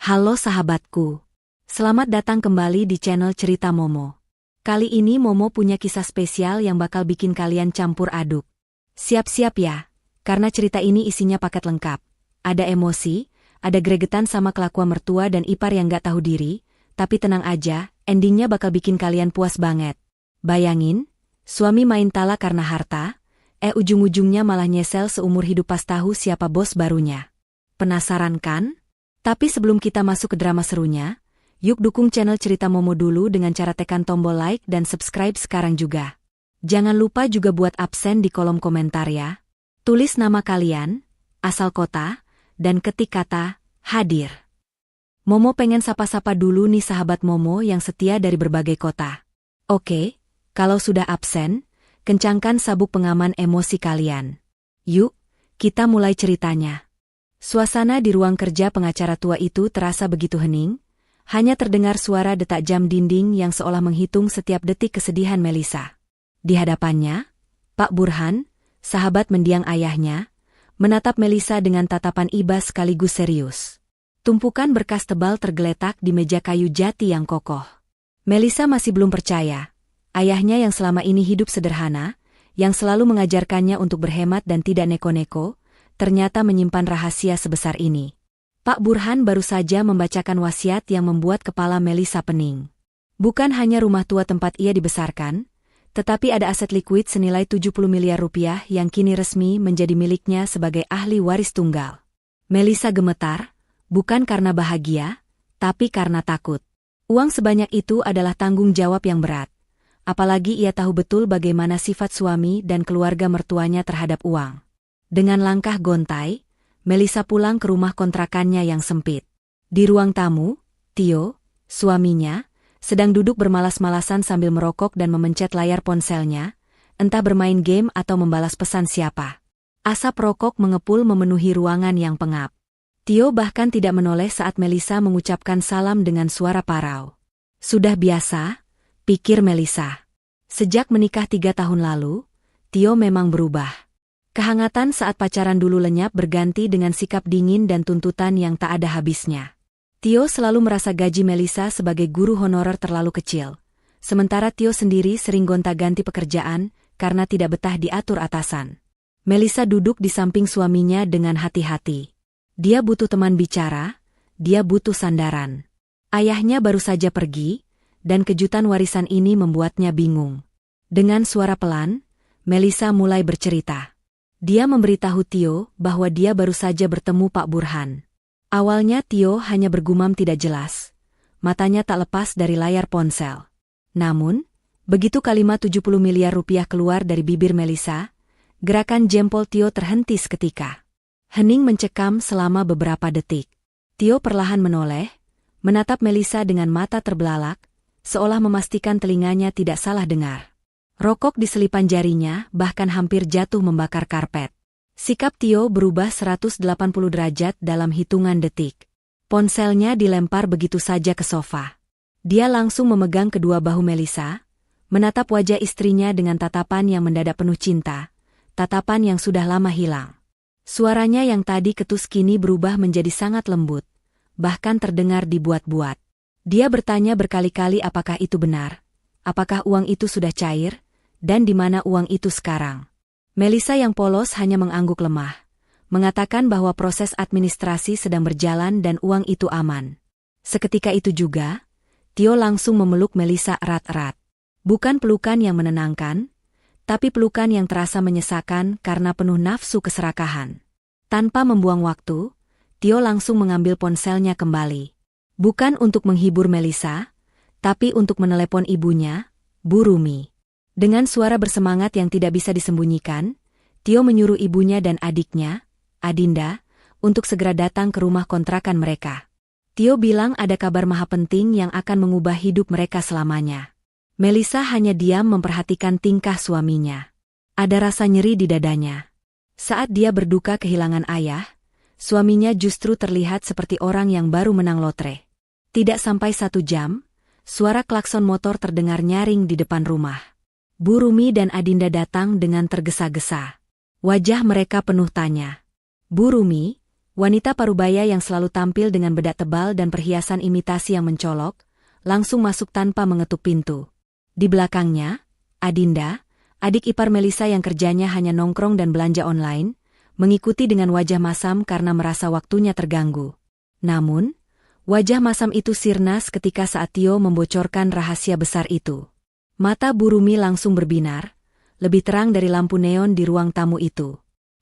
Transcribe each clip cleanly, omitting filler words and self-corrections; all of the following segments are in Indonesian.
Halo sahabatku. Selamat datang kembali di channel Cerita Momo. Kali ini Momo punya kisah spesial yang bakal bikin kalian campur aduk. Siap-siap ya, karena cerita ini isinya paket lengkap. Ada emosi, ada gregetan sama kelakuan mertua dan ipar yang gak tahu diri, tapi tenang aja, endingnya bakal bikin kalian puas banget. Bayangin, suami main tala karena harta, ujung-ujungnya malah nyesel seumur hidup pas tahu siapa bos barunya. Penasaran kan? Tapi sebelum kita masuk ke drama serunya, yuk dukung channel Cerita Momo dulu dengan cara tekan tombol like dan subscribe sekarang juga. Jangan lupa juga buat absen di kolom komentar ya. Tulis nama kalian, asal kota, dan ketik kata, hadir. Momo pengen sapa-sapa dulu nih sahabat Momo yang setia dari berbagai kota. Oke, kalau sudah absen, kencangkan sabuk pengaman emosi kalian. Yuk, kita mulai ceritanya. Suasana di ruang kerja pengacara tua itu terasa begitu hening, hanya terdengar suara detak jam dinding yang seolah menghitung setiap detik kesedihan Melisa. Di hadapannya, Pak Burhan, sahabat mendiang ayahnya, menatap Melisa dengan tatapan iba sekaligus serius. Tumpukan berkas tebal tergeletak di meja kayu jati yang kokoh. Melisa masih belum percaya, ayahnya yang selama ini hidup sederhana, yang selalu mengajarkannya untuk berhemat dan tidak neko-neko, ternyata menyimpan rahasia sebesar ini. Pak Burhan baru saja membacakan wasiat yang membuat kepala Melisa pening. Bukan hanya rumah tua tempat ia dibesarkan, tetapi ada aset likuid senilai 70 miliar rupiah yang kini resmi menjadi miliknya sebagai ahli waris tunggal. Melisa gemetar, bukan karena bahagia, tapi karena takut. Uang sebanyak itu adalah tanggung jawab yang berat. Apalagi ia tahu betul bagaimana sifat suami dan keluarga mertuanya terhadap uang. Dengan langkah gontai, Melisa pulang ke rumah kontrakannya yang sempit. Di ruang tamu, Tio, suaminya, sedang duduk bermalas-malasan sambil merokok dan memencet layar ponselnya, entah bermain game atau membalas pesan siapa. Asap rokok mengepul memenuhi ruangan yang pengap. Tio bahkan tidak menoleh saat Melisa mengucapkan salam dengan suara parau. Sudah biasa, pikir Melisa. Sejak menikah 3 tahun lalu, Tio memang berubah. Kehangatan saat pacaran dulu lenyap berganti dengan sikap dingin dan tuntutan yang tak ada habisnya. Tio selalu merasa gaji Melisa sebagai guru honorer terlalu kecil. Sementara Tio sendiri sering gonta-ganti pekerjaan karena tidak betah diatur atasan. Melisa duduk di samping suaminya dengan hati-hati. Dia butuh teman bicara, dia butuh sandaran. Ayahnya baru saja pergi, dan kejutan warisan ini membuatnya bingung. Dengan suara pelan, Melisa mulai bercerita. Dia memberitahu Tio bahwa dia baru saja bertemu Pak Burhan. Awalnya Tio hanya bergumam tidak jelas. Matanya tak lepas dari layar ponsel. Namun, begitu kalimat 70 miliar rupiah keluar dari bibir Melisa, gerakan jempol Tio terhenti seketika. Hening mencekam selama beberapa detik. Tio perlahan menoleh, menatap Melisa dengan mata terbelalak, seolah memastikan telinganya tidak salah dengar. Rokok di selipan jarinya bahkan hampir jatuh membakar karpet. Sikap Tio berubah 180 derajat dalam hitungan detik. Ponselnya dilempar begitu saja ke sofa. Dia langsung memegang kedua bahu Melisa, menatap wajah istrinya dengan tatapan yang mendadak penuh cinta, tatapan yang sudah lama hilang. Suaranya yang tadi ketus kini berubah menjadi sangat lembut, bahkan terdengar dibuat-buat. Dia bertanya berkali-kali apakah itu benar, apakah uang itu sudah cair, dan di mana uang itu sekarang. Melisa yang polos hanya mengangguk lemah, mengatakan bahwa proses administrasi sedang berjalan dan uang itu aman. Seketika itu juga, Tio langsung memeluk Melisa erat-erat. Bukan pelukan yang menenangkan, tapi pelukan yang terasa menyesakan karena penuh nafsu keserakahan. Tanpa membuang waktu, Tio langsung mengambil ponselnya kembali. Bukan untuk menghibur Melisa, tapi untuk menelepon ibunya, Bu Rumi. Dengan suara bersemangat yang tidak bisa disembunyikan, Tio menyuruh ibunya dan adiknya, Adinda, untuk segera datang ke rumah kontrakan mereka. Tio bilang ada kabar maha penting yang akan mengubah hidup mereka selamanya. Melisa hanya diam memperhatikan tingkah suaminya. Ada rasa nyeri di dadanya. Saat dia berduka kehilangan ayah, suaminya justru terlihat seperti orang yang baru menang lotre. Tidak sampai 1 jam, suara klakson motor terdengar nyaring di depan rumah. Bu Rumi dan Adinda datang dengan tergesa-gesa. Wajah mereka penuh tanya. Bu Rumi, Wanita parubaya yang selalu tampil dengan bedak tebal dan perhiasan imitasi yang mencolok, langsung masuk tanpa mengetuk pintu. Di belakangnya, Adinda, adik ipar Melisa yang kerjanya hanya nongkrong dan belanja online, mengikuti dengan wajah masam karena merasa waktunya terganggu. Namun, wajah masam itu sirnas ketika saat Tio membocorkan rahasia besar itu. Mata Bu Rumi langsung berbinar, lebih terang dari lampu neon di ruang tamu itu.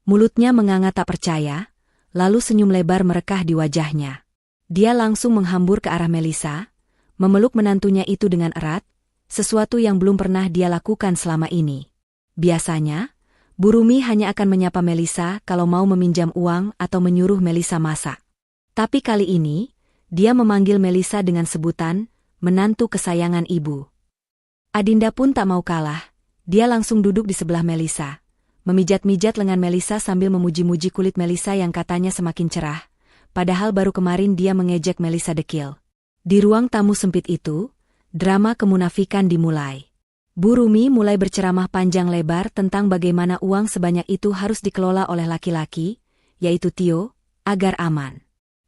Mulutnya menganga tak percaya, lalu senyum lebar merekah di wajahnya. Dia langsung menghambur ke arah Melisa, memeluk menantunya itu dengan erat, sesuatu yang belum pernah dia lakukan selama ini. Biasanya, Bu Rumi hanya akan menyapa Melisa kalau mau meminjam uang atau menyuruh Melisa masak. Tapi kali ini, dia memanggil Melisa dengan sebutan, menantu kesayangan ibu. Adinda pun tak mau kalah, dia langsung duduk di sebelah Melisa, memijat-mijat lengan Melisa sambil memuji-muji kulit Melisa yang katanya semakin cerah, padahal baru kemarin dia mengejek Melisa dekil. Di ruang tamu sempit itu, drama kemunafikan dimulai. Bu Rumi mulai berceramah panjang lebar tentang bagaimana uang sebanyak itu harus dikelola oleh laki-laki, yaitu Tio, agar aman.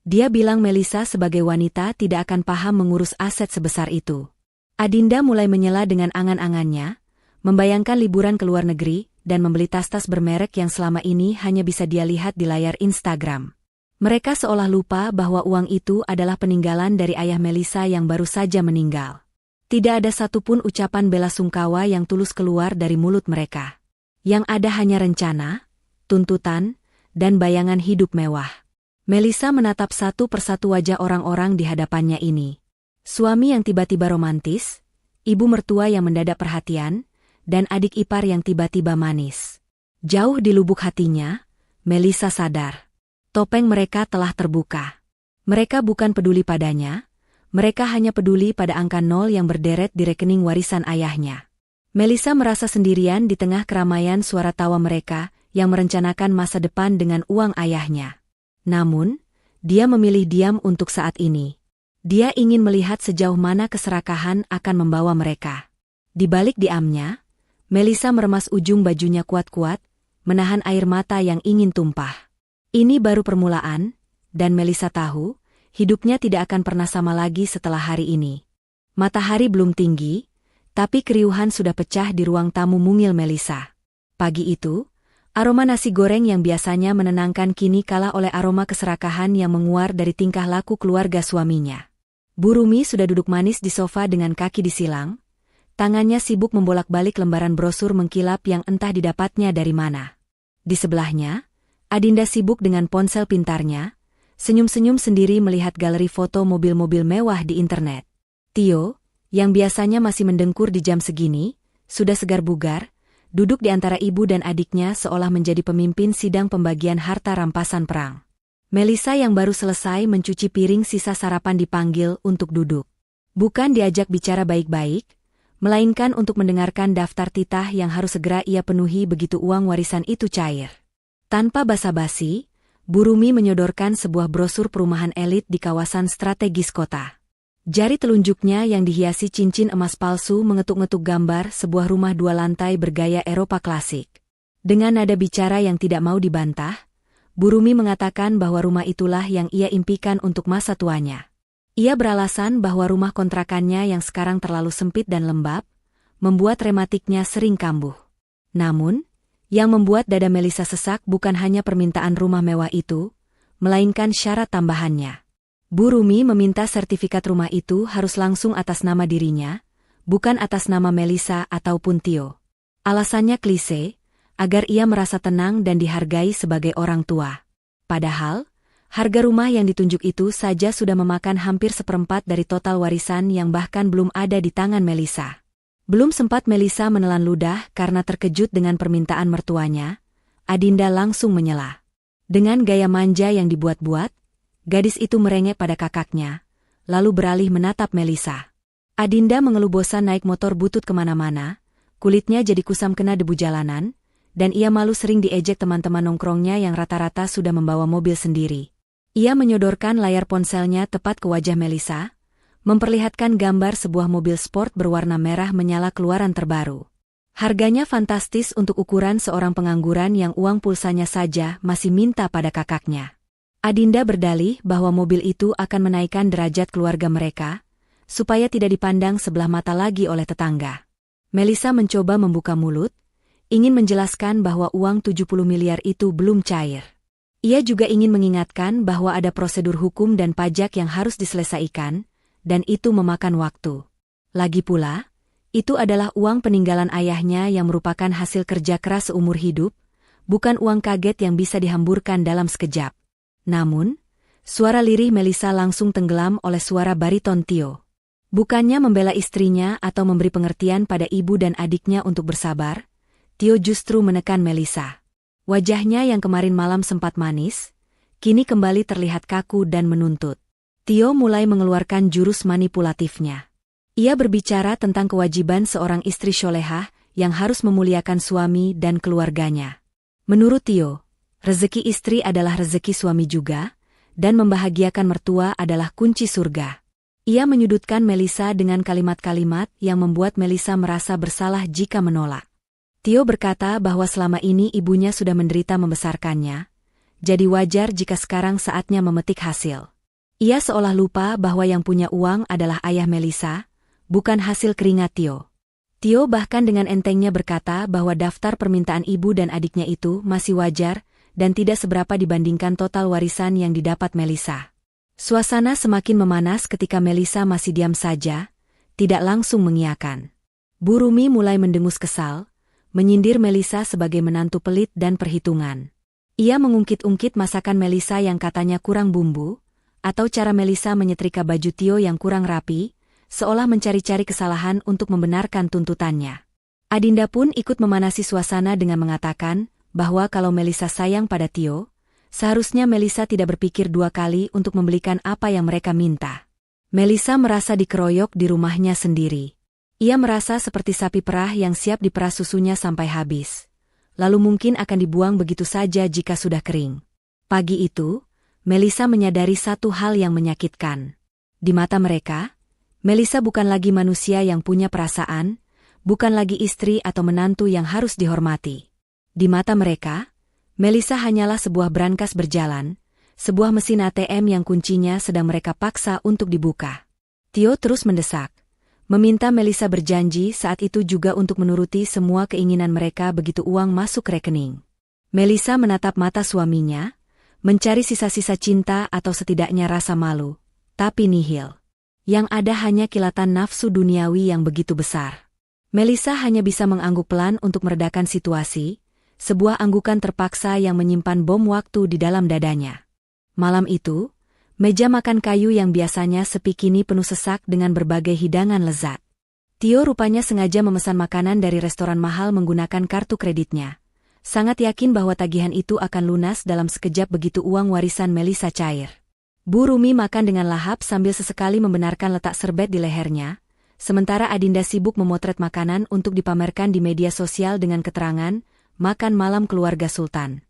Dia bilang Melisa sebagai wanita tidak akan paham mengurus aset sebesar itu. Adinda mulai menyela dengan angan-angannya, membayangkan liburan ke luar negeri, dan membeli tas-tas bermerek yang selama ini hanya bisa dia lihat di layar Instagram. Mereka seolah lupa bahwa uang itu adalah peninggalan dari ayah Melisa yang baru saja meninggal. Tidak ada satupun ucapan bela sungkawa yang tulus keluar dari mulut mereka. Yang ada hanya rencana, tuntutan, dan bayangan hidup mewah. Melisa menatap satu persatu wajah orang-orang di hadapannya ini. Suami yang tiba-tiba romantis, ibu mertua yang mendadak perhatian, dan adik ipar yang tiba-tiba manis. Jauh di lubuk hatinya, Melisa sadar. Topeng mereka telah terbuka. Mereka bukan peduli padanya, mereka hanya peduli pada angka 0 yang berderet di rekening warisan ayahnya. Melisa merasa sendirian di tengah keramaian suara tawa mereka yang merencanakan masa depan dengan uang ayahnya. Namun, dia memilih diam untuk saat ini. Dia ingin melihat sejauh mana keserakahan akan membawa mereka. Di balik diamnya, Melisa meremas ujung bajunya kuat-kuat, menahan air mata yang ingin tumpah. Ini baru permulaan, dan Melisa tahu, hidupnya tidak akan pernah sama lagi setelah hari ini. Matahari belum tinggi, tapi keriuhan sudah pecah di ruang tamu mungil Melisa. Pagi itu, aroma nasi goreng yang biasanya menenangkan kini kalah oleh aroma keserakahan yang menguar dari tingkah laku keluarga suaminya. Bu Rumi sudah duduk manis di sofa dengan kaki disilang, tangannya sibuk membolak-balik lembaran brosur mengkilap yang entah didapatnya dari mana. Di sebelahnya, Adinda sibuk dengan ponsel pintarnya, senyum-senyum sendiri melihat galeri foto mobil-mobil mewah di internet. Tio, yang biasanya masih mendengkur di jam segini, sudah segar bugar, duduk di antara ibu dan adiknya seolah menjadi pemimpin sidang pembagian harta rampasan perang. Melisa yang baru selesai mencuci piring sisa sarapan dipanggil untuk duduk. Bukan diajak bicara baik-baik, melainkan untuk mendengarkan daftar titah yang harus segera ia penuhi begitu uang warisan itu cair. Tanpa basa-basi, Bu Rumi menyodorkan sebuah brosur perumahan elit di kawasan strategis kota. Jari telunjuknya yang dihiasi cincin emas palsu mengetuk-ngetuk gambar sebuah rumah 2 lantai bergaya Eropa klasik. Dengan nada bicara yang tidak mau dibantah, Bu Rumi mengatakan bahwa rumah itulah yang ia impikan untuk masa tuanya. Ia beralasan bahwa rumah kontrakannya yang sekarang terlalu sempit dan lembab, membuat rematiknya sering kambuh. Namun, yang membuat dada Melisa sesak bukan hanya permintaan rumah mewah itu, melainkan syarat tambahannya. Bu Rumi meminta sertifikat rumah itu harus langsung atas nama dirinya, bukan atas nama Melisa ataupun Tio. Alasannya klise, agar ia merasa tenang dan dihargai sebagai orang tua. Padahal, harga rumah yang ditunjuk itu saja sudah memakan hampir 1/4 dari total warisan yang bahkan belum ada di tangan Melisa. Belum sempat Melisa menelan ludah karena terkejut dengan permintaan mertuanya, Adinda langsung menyela. Dengan gaya manja yang dibuat-buat, gadis itu merengek pada kakaknya, lalu beralih menatap Melisa. Adinda mengeluh bosan naik motor butut kemana-mana, kulitnya jadi kusam kena debu jalanan, dan ia malu sering diejek teman-teman nongkrongnya yang rata-rata sudah membawa mobil sendiri. Ia menyodorkan layar ponselnya tepat ke wajah Melisa, memperlihatkan gambar sebuah mobil sport berwarna merah menyala keluaran terbaru. Harganya fantastis untuk ukuran seorang pengangguran yang uang pulsanya saja masih minta pada kakaknya. Adinda berdalih bahwa mobil itu akan menaikkan derajat keluarga mereka, supaya tidak dipandang sebelah mata lagi oleh tetangga. Melissa mencoba membuka mulut, ingin menjelaskan bahwa uang 70 miliar itu belum cair. Ia juga ingin mengingatkan bahwa ada prosedur hukum dan pajak yang harus diselesaikan, dan itu memakan waktu. Lagi pula, itu adalah uang peninggalan ayahnya yang merupakan hasil kerja keras seumur hidup, bukan uang kaget yang bisa dihamburkan dalam sekejap. Namun, suara lirih Melissa langsung tenggelam oleh suara bariton Tio. Bukannya membela istrinya atau memberi pengertian pada ibu dan adiknya untuk bersabar, Tio justru menekan Melissa. Wajahnya yang kemarin malam sempat manis, kini kembali terlihat kaku dan menuntut. Tio mulai mengeluarkan jurus manipulatifnya. Ia berbicara tentang kewajiban seorang istri solehah yang harus memuliakan suami dan keluarganya. Menurut Tio, rezeki istri adalah rezeki suami juga, dan membahagiakan mertua adalah kunci surga. Ia menyudutkan Melissa dengan kalimat-kalimat yang membuat Melissa merasa bersalah jika menolak. Tio berkata bahwa selama ini ibunya sudah menderita membesarkannya, jadi wajar jika sekarang saatnya memetik hasil. Ia seolah lupa bahwa yang punya uang adalah ayah Melissa, bukan hasil keringat Tio. Tio bahkan dengan entengnya berkata bahwa daftar permintaan ibu dan adiknya itu masih wajar dan tidak seberapa dibandingkan total warisan yang didapat Melissa. Suasana semakin memanas ketika Melissa masih diam saja, tidak langsung mengiyakan. Bu Rumi mulai mendengus kesal, menyindir Melissa sebagai menantu pelit dan perhitungan. Ia mengungkit-ungkit masakan Melissa yang katanya kurang bumbu, atau cara Melissa menyetrika baju Tio yang kurang rapi, seolah mencari-cari kesalahan untuk membenarkan tuntutannya. Adinda pun ikut memanasi suasana dengan mengatakan bahwa kalau Melissa sayang pada Tio, seharusnya Melissa tidak berpikir dua kali untuk membelikan apa yang mereka minta. Melissa merasa dikeroyok di rumahnya sendiri. Ia merasa seperti sapi perah yang siap diperas susunya sampai habis. Lalu mungkin akan dibuang begitu saja jika sudah kering. Pagi itu, Melissa menyadari satu hal yang menyakitkan. Di mata mereka, Melissa bukan lagi manusia yang punya perasaan, bukan lagi istri atau menantu yang harus dihormati. Di mata mereka, Melissa hanyalah sebuah brankas berjalan, sebuah mesin ATM yang kuncinya sedang mereka paksa untuk dibuka. Tio terus mendesak, meminta Melissa berjanji saat itu juga untuk menuruti semua keinginan mereka begitu uang masuk rekening. Melissa menatap mata suaminya, mencari sisa-sisa cinta atau setidaknya rasa malu, tapi nihil. Yang ada hanya kilatan nafsu duniawi yang begitu besar. Melissa hanya bisa mengangguk pelan untuk meredakan situasi, sebuah anggukan terpaksa yang menyimpan bom waktu di dalam dadanya. Malam itu, meja makan kayu yang biasanya sepi kini penuh sesak dengan berbagai hidangan lezat. Tio rupanya sengaja memesan makanan dari restoran mahal menggunakan kartu kreditnya. Sangat yakin bahwa tagihan itu akan lunas dalam sekejap begitu uang warisan Melissa cair. Bu Rumi makan dengan lahap sambil sesekali membenarkan letak serbet di lehernya, sementara Adinda sibuk memotret makanan untuk dipamerkan di media sosial dengan keterangan, makan malam keluarga Sultan.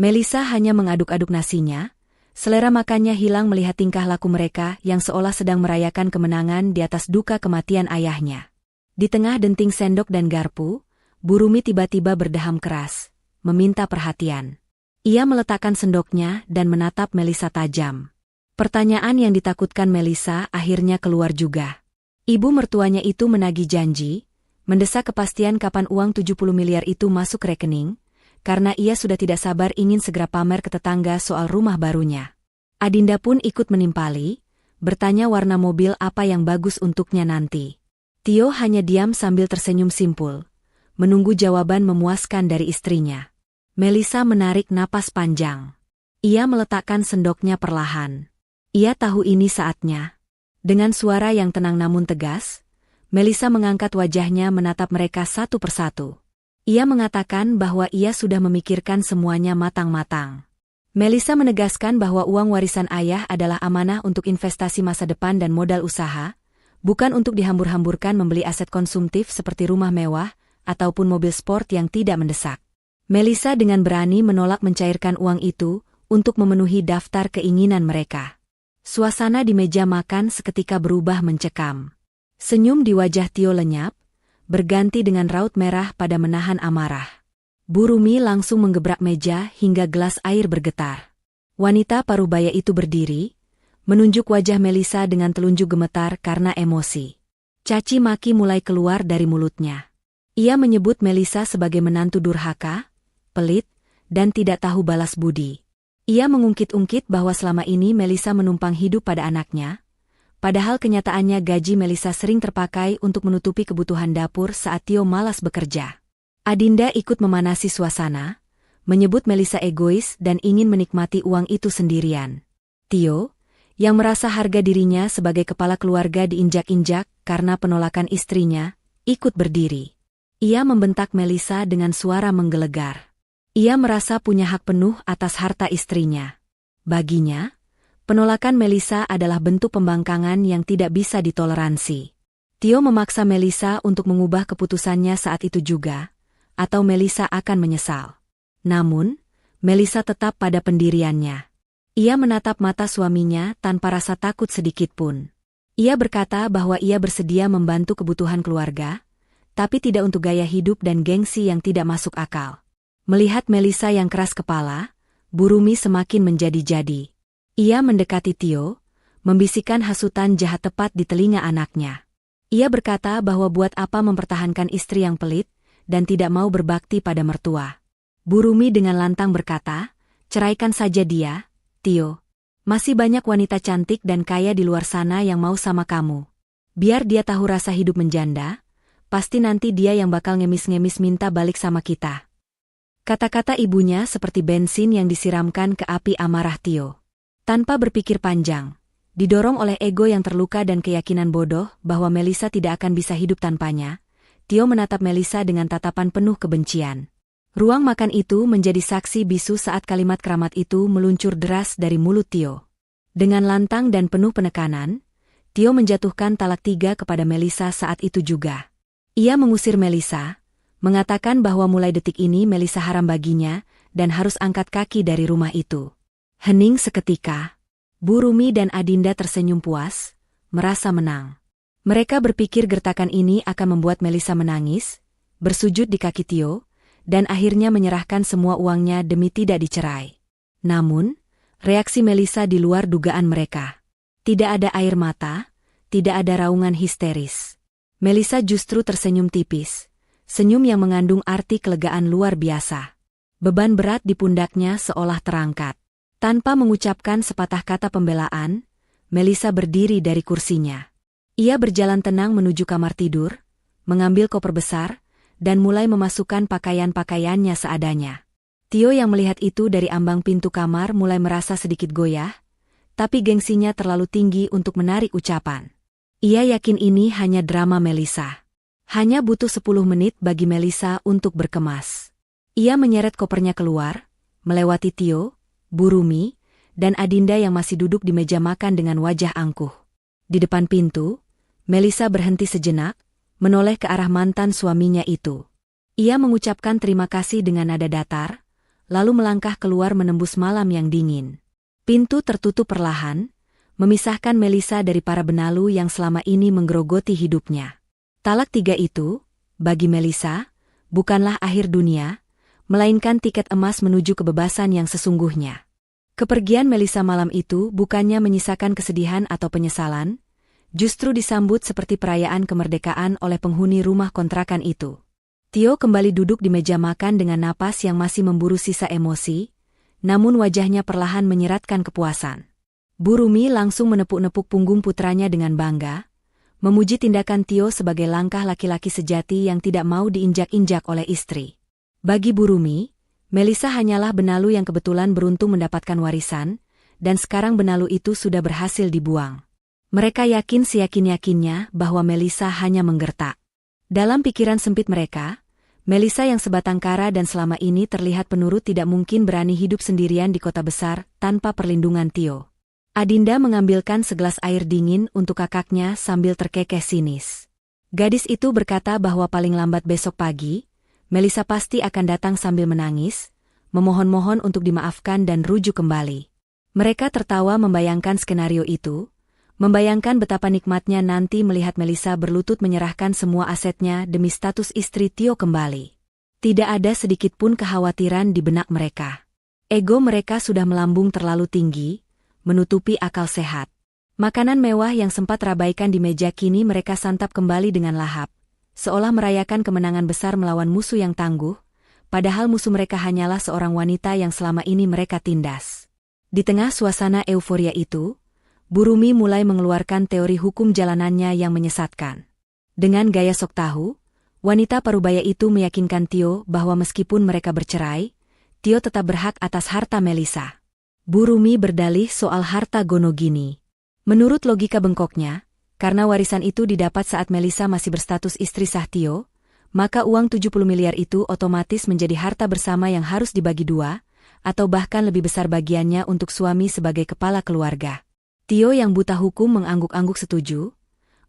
Melissa hanya mengaduk-aduk nasinya, selera makannya hilang melihat tingkah laku mereka yang seolah sedang merayakan kemenangan di atas duka kematian ayahnya. Di tengah denting sendok dan garpu, Bu Rumi tiba-tiba berdeham keras, meminta perhatian. Ia meletakkan sendoknya dan menatap Melissa tajam. Pertanyaan yang ditakutkan Melissa akhirnya keluar juga. Ibu mertuanya itu menagih janji, mendesak kepastian kapan uang 70 miliar itu masuk rekening, karena ia sudah tidak sabar ingin segera pamer ke tetangga soal rumah barunya. Adinda pun ikut menimpali, bertanya warna mobil apa yang bagus untuknya nanti. Tio hanya diam sambil tersenyum simpul, menunggu jawaban memuaskan dari istrinya. Melissa menarik napas panjang. Ia meletakkan sendoknya perlahan. Ia tahu ini saatnya. Dengan suara yang tenang namun tegas, Melissa mengangkat wajahnya menatap mereka satu persatu. Ia mengatakan bahwa ia sudah memikirkan semuanya matang-matang. Melissa menegaskan bahwa uang warisan ayah adalah amanah untuk investasi masa depan dan modal usaha, bukan untuk dihambur-hamburkan membeli aset konsumtif seperti rumah mewah ataupun mobil sport yang tidak mendesak. Melissa dengan berani menolak mencairkan uang itu untuk memenuhi daftar keinginan mereka. Suasana di meja makan seketika berubah mencekam. Senyum di wajah Tio lenyap, berganti dengan raut merah pada menahan amarah. Bu Rumi langsung menggebrak meja hingga gelas air bergetar. Wanita parubaya itu berdiri, menunjuk wajah Melisa dengan telunjuk gemetar karena emosi. Caci maki mulai keluar dari mulutnya. Ia menyebut Melisa sebagai menantu durhaka, pelit, dan tidak tahu balas budi. Ia mengungkit-ungkit bahwa selama ini Melisa menumpang hidup pada anaknya, padahal kenyataannya gaji Melisa sering terpakai untuk menutupi kebutuhan dapur saat Tio malas bekerja. Adinda ikut memanasi suasana, menyebut Melisa egois dan ingin menikmati uang itu sendirian. Tio, yang merasa harga dirinya sebagai kepala keluarga diinjak-injak karena penolakan istrinya, ikut berdiri. Ia membentak Melisa dengan suara menggelegar. Ia merasa punya hak penuh atas harta istrinya. Baginya, penolakan Melisa adalah bentuk pembangkangan yang tidak bisa ditoleransi. Tio memaksa Melisa untuk mengubah keputusannya saat itu juga, atau Melisa akan menyesal. Namun, Melisa tetap pada pendiriannya. Ia menatap mata suaminya tanpa rasa takut sedikitpun. Ia berkata bahwa ia bersedia membantu kebutuhan keluarga, tapi tidak untuk gaya hidup dan gengsi yang tidak masuk akal. Melihat Melisa yang keras kepala, Bu Rumi semakin menjadi-jadi. Ia mendekati Tio, membisikkan hasutan jahat tepat di telinga anaknya. Ia berkata bahwa buat apa mempertahankan istri yang pelit dan tidak mau berbakti pada mertua. Bu Rumi dengan lantang berkata, "Ceraikan saja dia, Tio. Masih banyak wanita cantik dan kaya di luar sana yang mau sama kamu. Biar dia tahu rasa hidup menjanda, pasti nanti dia yang bakal ngemis-ngemis minta balik sama kita." Kata-kata ibunya seperti bensin yang disiramkan ke api amarah Tio. Tanpa berpikir panjang, didorong oleh ego yang terluka dan keyakinan bodoh bahwa Melisa tidak akan bisa hidup tanpanya, Tio menatap Melisa dengan tatapan penuh kebencian. Ruang makan itu menjadi saksi bisu saat kalimat keramat itu meluncur deras dari mulut Tio. Dengan lantang dan penuh penekanan, Tio menjatuhkan talak 3 kepada Melisa saat itu juga. Ia mengusir Melisa, mengatakan bahwa mulai detik ini Melisa haram baginya dan harus angkat kaki dari rumah itu. Hening seketika. Bu Rumi dan Adinda tersenyum puas, merasa menang. Mereka berpikir gertakan ini akan membuat Melisa menangis, bersujud di kaki Tio, dan akhirnya menyerahkan semua uangnya demi tidak dicerai. Namun, reaksi Melisa di luar dugaan mereka. Tidak ada air mata, tidak ada raungan histeris. Melisa justru tersenyum tipis, senyum yang mengandung arti kelegaan luar biasa. Beban berat di pundaknya seolah terangkat. Tanpa mengucapkan sepatah kata pembelaan, Melisa berdiri dari kursinya. Ia berjalan tenang menuju kamar tidur, mengambil koper besar, dan mulai memasukkan pakaian-pakaiannya seadanya. Tio yang melihat itu dari ambang pintu kamar mulai merasa sedikit goyah, tapi gengsinya terlalu tinggi untuk menarik ucapan. Ia yakin ini hanya drama Melisa. Hanya butuh 10 menit bagi Melisa untuk berkemas. Ia menyeret kopernya keluar, melewati Tio, Bu Rumi, dan Adinda yang masih duduk di meja makan dengan wajah angkuh. Di depan pintu, Melisa berhenti sejenak, menoleh ke arah mantan suaminya itu. Ia mengucapkan terima kasih dengan nada datar, lalu melangkah keluar menembus malam yang dingin. Pintu tertutup perlahan, memisahkan Melisa dari para benalu yang selama ini menggerogoti hidupnya. Talak 3 itu, bagi Melisa, bukanlah akhir dunia, melainkan tiket emas menuju kebebasan yang sesungguhnya. Kepergian Melisa malam itu bukannya menyisakan kesedihan atau penyesalan, justru disambut seperti perayaan kemerdekaan oleh penghuni rumah kontrakan itu. Tio kembali duduk di meja makan dengan napas yang masih memburu sisa emosi, namun wajahnya perlahan menyeratkan kepuasan. Bu Rumi langsung menepuk-nepuk punggung putranya dengan bangga, memuji tindakan Tio sebagai langkah laki-laki sejati yang tidak mau diinjak-injak oleh istri. Bagi Bu Rumi, Melisa hanyalah benalu yang kebetulan beruntung mendapatkan warisan, dan sekarang benalu itu sudah berhasil dibuang. Mereka yakin seyakin-yakinnya bahwa Melisa hanya menggertak. Dalam pikiran sempit mereka, Melisa yang sebatang kara dan selama ini terlihat penurut tidak mungkin berani hidup sendirian di kota besar tanpa perlindungan Tio. Adinda mengambilkan segelas air dingin untuk kakaknya sambil terkekeh sinis. Gadis itu berkata bahwa paling lambat besok pagi, Melisa pasti akan datang sambil menangis, memohon-mohon untuk dimaafkan dan rujuk kembali. Mereka tertawa membayangkan skenario itu, membayangkan betapa nikmatnya nanti melihat Melisa berlutut menyerahkan semua asetnya demi status istri Tio kembali. Tidak ada sedikit pun kekhawatiran di benak mereka. Ego mereka sudah melambung terlalu tinggi, menutupi akal sehat. Makanan mewah yang sempat terabaikan di meja kini mereka santap kembali dengan lahap, seolah merayakan kemenangan besar melawan musuh yang tangguh, padahal musuh mereka hanyalah seorang wanita yang selama ini mereka tindas. Di tengah suasana euforia itu, Burumi mulai mengeluarkan teori hukum jalanannya yang menyesatkan. Dengan gaya sok tahu, wanita parubaya itu meyakinkan Tio bahwa meskipun mereka bercerai, Tio tetap berhak atas harta Melisa. Burumi berdalih soal harta Gonogini. Menurut logika bengkoknya, karena warisan itu didapat saat Melisa masih berstatus istri sah Tio, maka uang 70 miliar itu otomatis menjadi harta bersama yang harus dibagi dua, atau bahkan lebih besar bagiannya untuk suami sebagai kepala keluarga. Tio yang buta hukum mengangguk-angguk setuju.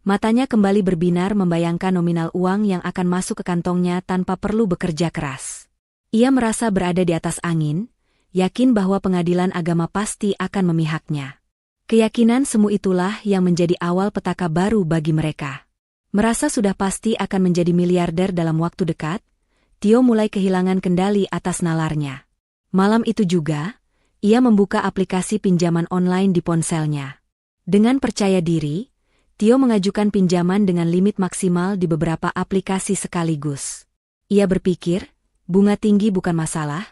Matanya kembali berbinar membayangkan nominal uang yang akan masuk ke kantongnya tanpa perlu bekerja keras. Ia merasa berada di atas angin, yakin bahwa pengadilan agama pasti akan memihaknya. Keyakinan semu itulah yang menjadi awal petaka baru bagi mereka. Merasa sudah pasti akan menjadi miliarder dalam waktu dekat, Tio mulai kehilangan kendali atas nalarnya. Malam itu juga, ia membuka aplikasi pinjaman online di ponselnya. Dengan percaya diri, Tio mengajukan pinjaman dengan limit maksimal di beberapa aplikasi sekaligus. Ia berpikir, bunga tinggi bukan masalah,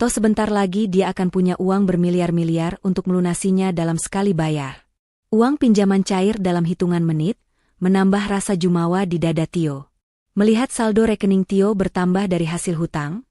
toh sebentar lagi dia akan punya uang bermiliar-miliar untuk melunasinya dalam sekali bayar. Uang pinjaman cair dalam hitungan menit, menambah rasa jumawa di dada Tio. Melihat saldo rekening Tio bertambah dari hasil hutang,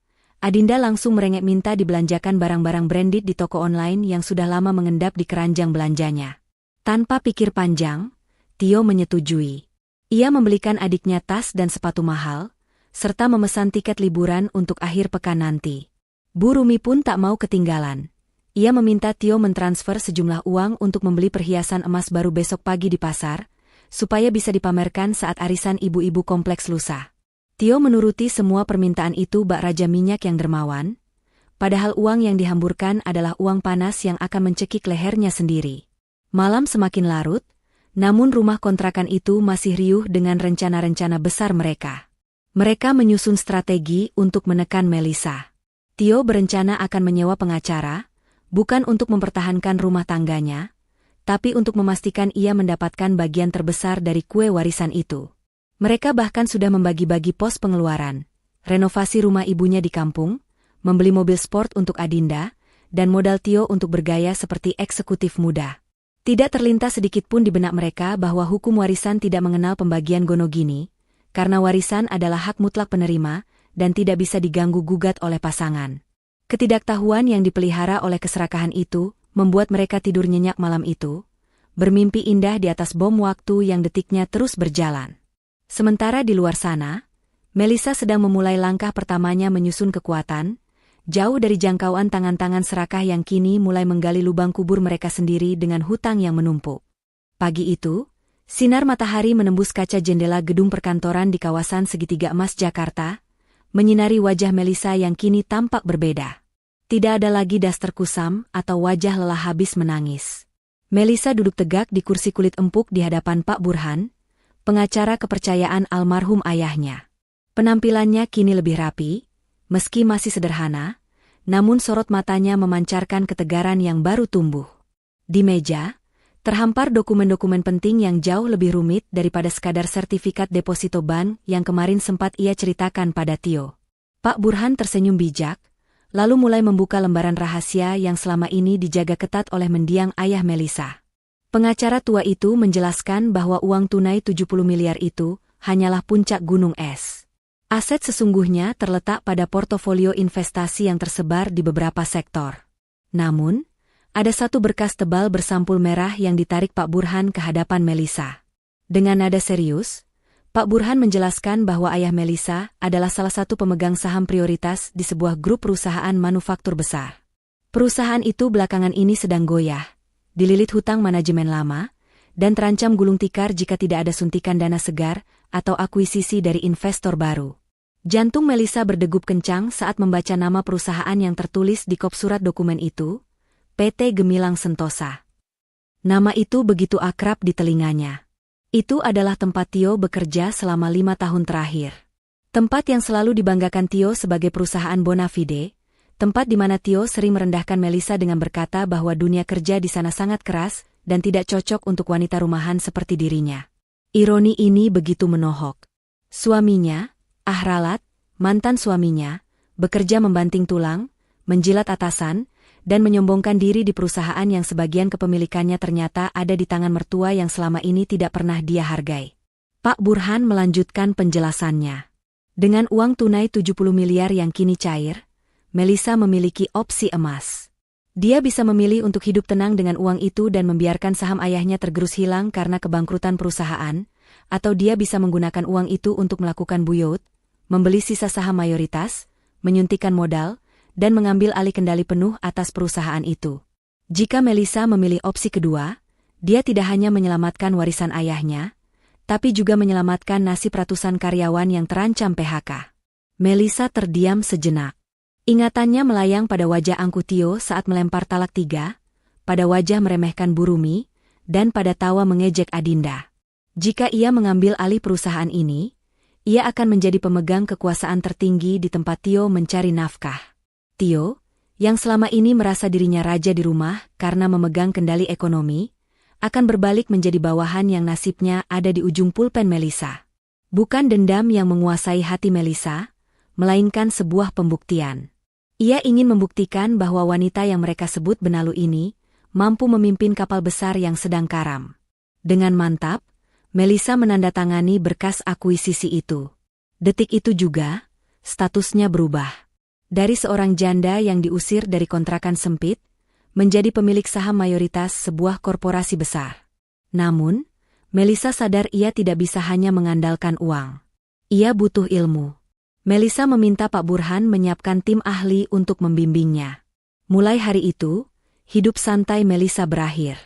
Adinda langsung merengek minta dibelanjakan barang-barang branded di toko online yang sudah lama mengendap di keranjang belanjanya. Tanpa pikir panjang, Tio menyetujui. Ia membelikan adiknya tas dan sepatu mahal, serta memesan tiket liburan untuk akhir pekan nanti. Burumi pun tak mau ketinggalan. Ia meminta Tio mentransfer sejumlah uang untuk membeli perhiasan emas baru besok pagi di pasar, supaya bisa dipamerkan saat arisan ibu-ibu kompleks lusa. Tio menuruti semua permintaan itu bak Raja Minyak yang dermawan, padahal uang yang dihamburkan adalah uang panas yang akan mencekik lehernya sendiri. Malam semakin larut, namun rumah kontrakan itu masih riuh dengan rencana-rencana besar mereka. Mereka menyusun strategi untuk menekan Melisa. Tio berencana akan menyewa pengacara, bukan untuk mempertahankan rumah tangganya, tapi untuk memastikan ia mendapatkan bagian terbesar dari kue warisan itu. Mereka bahkan sudah membagi-bagi pos pengeluaran, renovasi rumah ibunya di kampung, membeli mobil sport untuk Adinda, dan modal Tio untuk bergaya seperti eksekutif muda. Tidak terlintas sedikit pun di benak mereka bahwa hukum warisan tidak mengenal pembagian Gonogini, karena warisan adalah hak mutlak penerima dan tidak bisa diganggu-gugat oleh pasangan. Ketidaktahuan yang dipelihara oleh keserakahan itu membuat mereka tidur nyenyak malam itu, bermimpi indah di atas bom waktu yang detiknya terus berjalan. Sementara di luar sana, Melisa sedang memulai langkah pertamanya menyusun kekuatan, jauh dari jangkauan tangan-tangan serakah yang kini mulai menggali lubang kubur mereka sendiri dengan hutang yang menumpuk. Pagi itu, sinar matahari menembus kaca jendela gedung perkantoran di kawasan Segitiga Emas Jakarta, menyinari wajah Melisa yang kini tampak berbeda. Tidak ada lagi daster kusam atau wajah lelah habis menangis. Melisa duduk tegak di kursi kulit empuk di hadapan Pak Burhan, pengacara kepercayaan almarhum ayahnya. Penampilannya kini lebih rapi, meski masih sederhana, namun sorot matanya memancarkan ketegaran yang baru tumbuh. Di meja, terhampar dokumen-dokumen penting yang jauh lebih rumit daripada sekadar sertifikat deposito bank yang kemarin sempat ia ceritakan pada Tio. Pak Burhan tersenyum bijak, lalu mulai membuka lembaran rahasia yang selama ini dijaga ketat oleh mendiang ayah Melisa. Pengacara tua itu menjelaskan bahwa uang tunai 70 miliar itu hanyalah puncak gunung es. Aset sesungguhnya terletak pada portofolio investasi yang tersebar di beberapa sektor. Namun, ada satu berkas tebal bersampul merah yang ditarik Pak Burhan ke hadapan Melisa. Dengan nada serius, Pak Burhan menjelaskan bahwa ayah Melisa adalah salah satu pemegang saham prioritas di sebuah grup perusahaan manufaktur besar. Perusahaan itu belakangan ini sedang goyah, dililit hutang manajemen lama, dan terancam gulung tikar jika tidak ada suntikan dana segar atau akuisisi dari investor baru. Jantung Melisa berdegup kencang saat membaca nama perusahaan yang tertulis di kop surat dokumen itu, PT Gemilang Sentosa. Nama itu begitu akrab di telinganya. Itu adalah tempat Tio bekerja selama 5 tahun terakhir. Tempat yang selalu dibanggakan Tio sebagai perusahaan bona fide, tempat di mana Tio sering merendahkan Melissa dengan berkata bahwa dunia kerja di sana sangat keras dan tidak cocok untuk wanita rumahan seperti dirinya. Ironi ini begitu menohok. Suaminya, Ahralat, mantan suaminya, bekerja membanting tulang, menjilat atasan, dan menyombongkan diri di perusahaan yang sebagian kepemilikannya ternyata ada di tangan mertua yang selama ini tidak pernah dia hargai. Pak Burhan melanjutkan penjelasannya. Dengan uang tunai 70 miliar yang kini cair, Melissa memiliki opsi emas. Dia bisa memilih untuk hidup tenang dengan uang itu dan membiarkan saham ayahnya tergerus hilang karena kebangkrutan perusahaan, atau dia bisa menggunakan uang itu untuk melakukan buyut, membeli sisa saham mayoritas, menyuntikkan modal, dan mengambil alih kendali penuh atas perusahaan itu. Jika Melissa memilih opsi kedua, dia tidak hanya menyelamatkan warisan ayahnya, tapi juga menyelamatkan nasib ratusan karyawan yang terancam PHK. Melissa terdiam sejenak. Ingatannya melayang pada wajah Angku Tio saat melempar talak 3, pada wajah meremehkan Burumi, dan pada tawa mengejek Adinda. Jika ia mengambil alih perusahaan ini, ia akan menjadi pemegang kekuasaan tertinggi di tempat Tio mencari nafkah. Tio, yang selama ini merasa dirinya raja di rumah karena memegang kendali ekonomi, akan berbalik menjadi bawahan yang nasibnya ada di ujung pulpen Melissa. Bukan dendam yang menguasai hati Melissa, melainkan sebuah pembuktian. Ia ingin membuktikan bahwa wanita yang mereka sebut benalu ini mampu memimpin kapal besar yang sedang karam. Dengan mantap, Melissa menandatangani berkas akuisisi itu. Detik itu juga, statusnya berubah. Dari seorang janda yang diusir dari kontrakan sempit, menjadi pemilik saham mayoritas sebuah korporasi besar. Namun, Melissa sadar ia tidak bisa hanya mengandalkan uang. Ia butuh ilmu. Melissa meminta Pak Burhan menyiapkan tim ahli untuk membimbingnya. Mulai hari itu, hidup santai Melissa berakhir.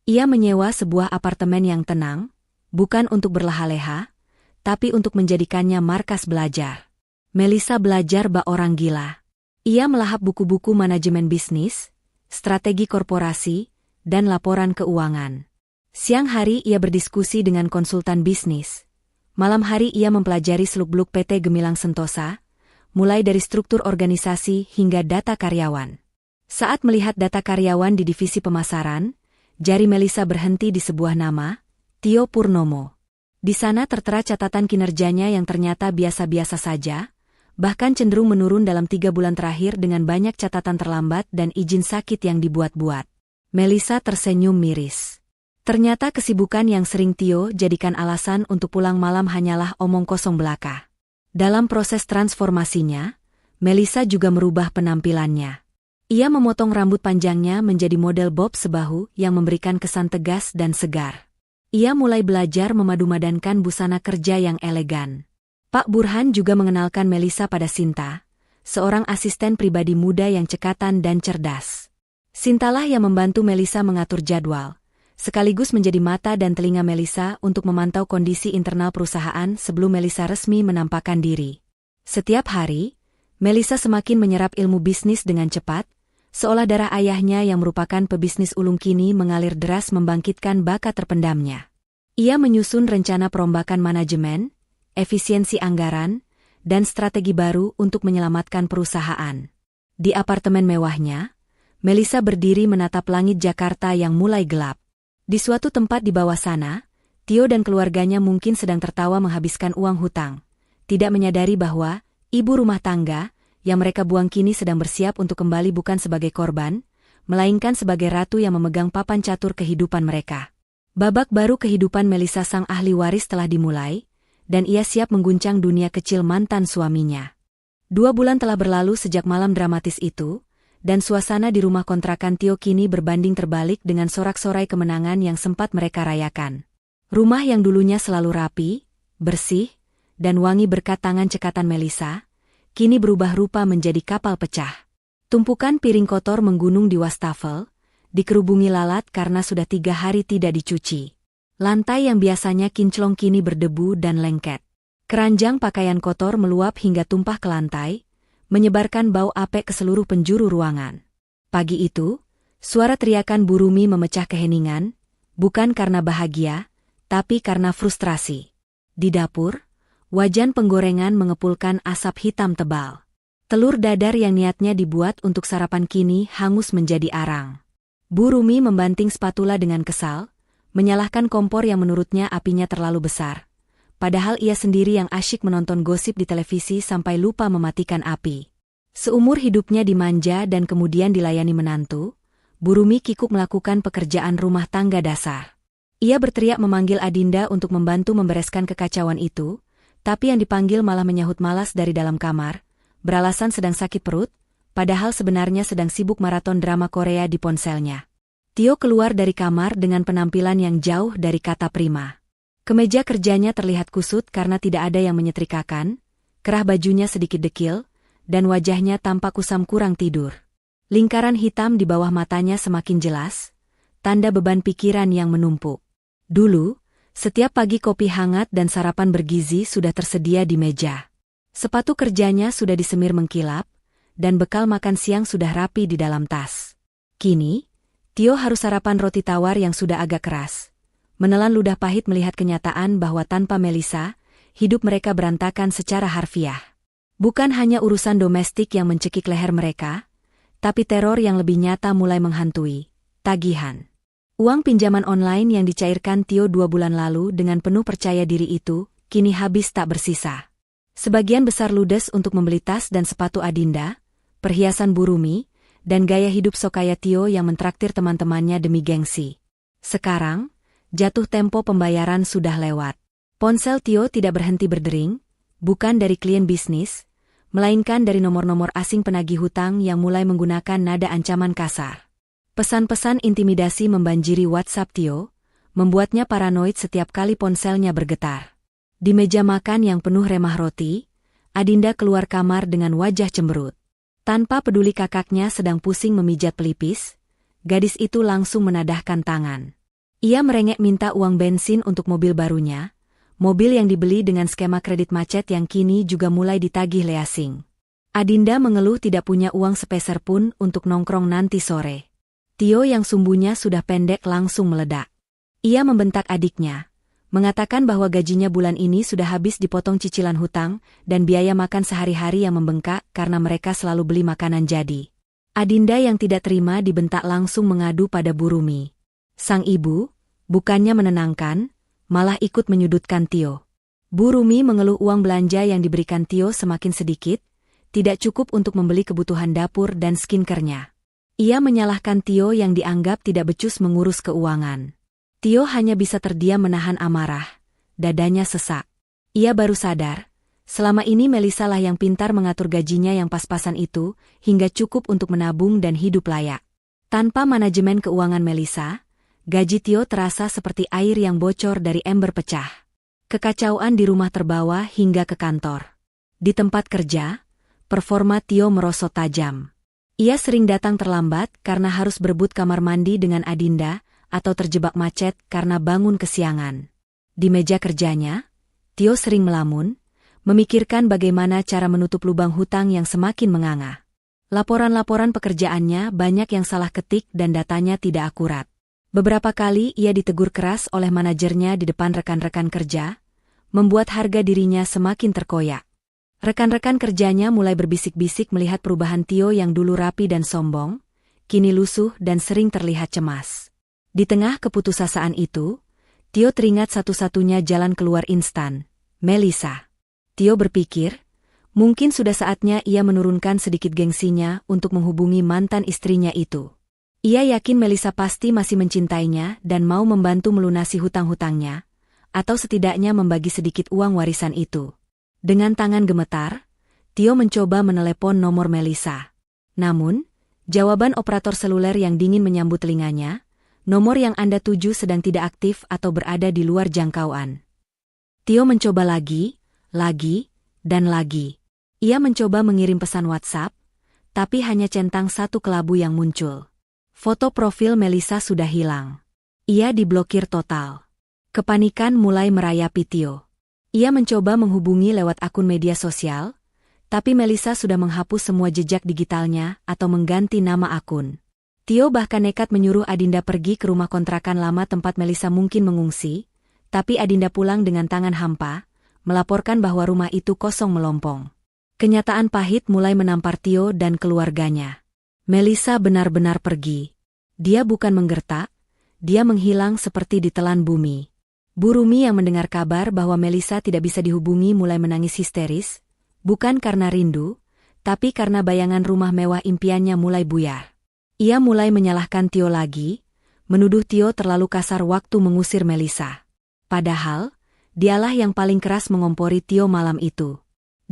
Ia menyewa sebuah apartemen yang tenang, bukan untuk berleha-leha, tapi untuk menjadikannya markas belajar. Melissa belajar bak orang gila. Ia melahap buku-buku manajemen bisnis, strategi korporasi, dan laporan keuangan. Siang hari ia berdiskusi dengan konsultan bisnis. Malam hari ia mempelajari seluk-beluk PT Gemilang Sentosa, mulai dari struktur organisasi hingga data karyawan. Saat melihat data karyawan di divisi pemasaran, jari Melissa berhenti di sebuah nama, Tio Purnomo. Di sana tertera catatan kinerjanya yang ternyata biasa-biasa saja, bahkan cenderung menurun dalam 3 bulan terakhir dengan banyak catatan terlambat dan izin sakit yang dibuat-buat. Melissa tersenyum miris. Ternyata kesibukan yang sering Tio jadikan alasan untuk pulang malam hanyalah omong kosong belaka. Dalam proses transformasinya, Melissa juga merubah penampilannya. Ia memotong rambut panjangnya menjadi model bob sebahu yang memberikan kesan tegas dan segar. Ia mulai belajar memadu-madankan busana kerja yang elegan. Pak Burhan juga mengenalkan Melissa pada Sinta, seorang asisten pribadi muda yang cekatan dan cerdas. Sintalah yang membantu Melissa mengatur jadwal, sekaligus menjadi mata dan telinga Melissa untuk memantau kondisi internal perusahaan sebelum Melissa resmi menampakkan diri. Setiap hari, Melissa semakin menyerap ilmu bisnis dengan cepat, seolah darah ayahnya yang merupakan pebisnis ulung kini mengalir deras membangkitkan bakat terpendamnya. Ia menyusun rencana perombakan manajemen, efisiensi anggaran, dan strategi baru untuk menyelamatkan perusahaan. Di apartemen mewahnya, Melissa berdiri menatap langit Jakarta yang mulai gelap. Di suatu tempat di bawah sana, Tio dan keluarganya mungkin sedang tertawa menghabiskan uang hutang, tidak menyadari bahwa ibu rumah tangga yang mereka buang kini sedang bersiap untuk kembali bukan sebagai korban, melainkan sebagai ratu yang memegang papan catur kehidupan mereka. Babak baru kehidupan Melissa sang ahli waris telah dimulai, dan ia siap mengguncang dunia kecil mantan suaminya. 2 bulan telah berlalu sejak malam dramatis itu, dan suasana di rumah kontrakan Tio kini berbanding terbalik dengan sorak-sorai kemenangan yang sempat mereka rayakan. Rumah yang dulunya selalu rapi, bersih, dan wangi berkat tangan cekatan Melissa, kini berubah rupa menjadi kapal pecah. Tumpukan piring kotor menggunung di wastafel, dikerubungi lalat karena sudah 3 hari tidak dicuci. Lantai yang biasanya kinclong kini berdebu dan lengket. Keranjang pakaian kotor meluap hingga tumpah ke lantai, menyebarkan bau apek ke seluruh penjuru ruangan. Pagi itu, suara teriakan Burumi memecah keheningan, bukan karena bahagia, tapi karena frustrasi. Di dapur, wajan penggorengan mengepulkan asap hitam tebal. Telur dadar yang niatnya dibuat untuk sarapan kini hangus menjadi arang. Bu Rumi membanting spatula dengan kesal, menyalahkan kompor yang menurutnya apinya terlalu besar. Padahal ia sendiri yang asyik menonton gosip di televisi sampai lupa mematikan api. Seumur hidupnya dimanja dan kemudian dilayani menantu, Bu Rumi kikuk melakukan pekerjaan rumah tangga dasar. Ia berteriak memanggil Adinda untuk membantu membereskan kekacauan itu, tapi yang dipanggil malah menyahut malas dari dalam kamar, beralasan sedang sakit perut, padahal sebenarnya sedang sibuk maraton drama Korea di ponselnya. Tio keluar dari kamar dengan penampilan yang jauh dari kata prima. Kemeja kerjanya terlihat kusut karena tidak ada yang menyetrikakan, kerah bajunya sedikit dekil, dan wajahnya tampak kusam kurang tidur. Lingkaran hitam di bawah matanya semakin jelas, tanda beban pikiran yang menumpuk. Dulu, setiap pagi kopi hangat dan sarapan bergizi sudah tersedia di meja. Sepatu kerjanya sudah disemir mengkilap, dan bekal makan siang sudah rapi di dalam tas. Kini, Tio harus sarapan roti tawar yang sudah agak keras. Menelan ludah pahit melihat kenyataan bahwa tanpa Melisa, hidup mereka berantakan secara harfiah. Bukan hanya urusan domestik yang mencekik leher mereka, tapi teror yang lebih nyata mulai menghantui, tagihan. Uang pinjaman online yang dicairkan Tio 2 bulan lalu dengan penuh percaya diri itu, kini habis tak bersisa. Sebagian besar ludes untuk membeli tas dan sepatu Adinda, perhiasan Bu Rumi, dan gaya hidup sokaya Tio yang mentraktir teman-temannya demi gengsi. Sekarang, jatuh tempo pembayaran sudah lewat. Ponsel Tio tidak berhenti berdering, bukan dari klien bisnis, melainkan dari nomor-nomor asing penagih hutang yang mulai menggunakan nada ancaman kasar. Pesan-pesan intimidasi membanjiri WhatsApp Tio, membuatnya paranoid setiap kali ponselnya bergetar. Di meja makan yang penuh remah roti, Adinda keluar kamar dengan wajah cemberut. Tanpa peduli kakaknya sedang pusing memijat pelipis, gadis itu langsung menadahkan tangan. Ia merengek minta uang bensin untuk mobil barunya, mobil yang dibeli dengan skema kredit macet yang kini juga mulai ditagih leasing. Adinda mengeluh tidak punya uang sepeser pun untuk nongkrong nanti sore. Tio yang sumbunya sudah pendek langsung meledak. Ia membentak adiknya, mengatakan bahwa gajinya bulan ini sudah habis dipotong cicilan hutang dan biaya makan sehari-hari yang membengkak karena mereka selalu beli makanan jadi. Adinda yang tidak terima dibentak langsung mengadu pada Bu Rumi. Sang ibu, bukannya menenangkan, malah ikut menyudutkan Tio. Bu Rumi mengeluh uang belanja yang diberikan Tio semakin sedikit, tidak cukup untuk membeli kebutuhan dapur dan skincare-nya. Ia menyalahkan Tio yang dianggap tidak becus mengurus keuangan. Tio hanya bisa terdiam menahan amarah, dadanya sesak. Ia baru sadar, selama ini Melisa lah yang pintar mengatur gajinya yang pas-pasan itu, hingga cukup untuk menabung dan hidup layak. Tanpa manajemen keuangan Melisa, gaji Tio terasa seperti air yang bocor dari ember pecah. Kekacauan di rumah terbawa hingga ke kantor. Di tempat kerja, performa Tio merosot tajam. Ia sering datang terlambat karena harus berebut kamar mandi dengan Adinda, atau terjebak macet karena bangun kesiangan. Di meja kerjanya, Tio sering melamun, memikirkan bagaimana cara menutup lubang hutang yang semakin menganga. Laporan-laporan pekerjaannya banyak yang salah ketik dan datanya tidak akurat. Beberapa kali ia ditegur keras oleh manajernya di depan rekan-rekan kerja, membuat harga dirinya semakin terkoyak. Rekan-rekan kerjanya mulai berbisik-bisik melihat perubahan Tio yang dulu rapi dan sombong, kini lusuh dan sering terlihat cemas. Di tengah keputusasaan itu, Tio teringat satu-satunya jalan keluar instan, Melisa. Tio berpikir, mungkin sudah saatnya ia menurunkan sedikit gengsinya untuk menghubungi mantan istrinya itu. Ia yakin Melisa pasti masih mencintainya dan mau membantu melunasi hutang-hutangnya, atau setidaknya membagi sedikit uang warisan itu. Dengan tangan gemetar, Tio mencoba menelepon nomor Melisa. Namun, jawaban operator seluler yang dingin menyambut telinganya, nomor yang Anda tuju sedang tidak aktif atau berada di luar jangkauan. Tio mencoba lagi, dan lagi. Ia mencoba mengirim pesan WhatsApp, tapi hanya centang satu kelabu yang muncul. Foto profil Melisa sudah hilang. Ia diblokir total. Kepanikan mulai merayapi Tio. Ia mencoba menghubungi lewat akun media sosial, tapi Melisa sudah menghapus semua jejak digitalnya atau mengganti nama akun. Tio bahkan nekat menyuruh Adinda pergi ke rumah kontrakan lama tempat Melisa mungkin mengungsi, tapi Adinda pulang dengan tangan hampa, melaporkan bahwa rumah itu kosong melompong. Kenyataan pahit mulai menampar Tio dan keluarganya. Melissa benar-benar pergi. Dia bukan menggertak, dia menghilang seperti ditelan bumi. Bu Rumi yang mendengar kabar bahwa Melissa tidak bisa dihubungi mulai menangis histeris, bukan karena rindu, tapi karena bayangan rumah mewah impiannya mulai buyar. Ia mulai menyalahkan Tio lagi, menuduh Tio terlalu kasar waktu mengusir Melissa. Padahal, dialah yang paling keras mengompori Tio malam itu.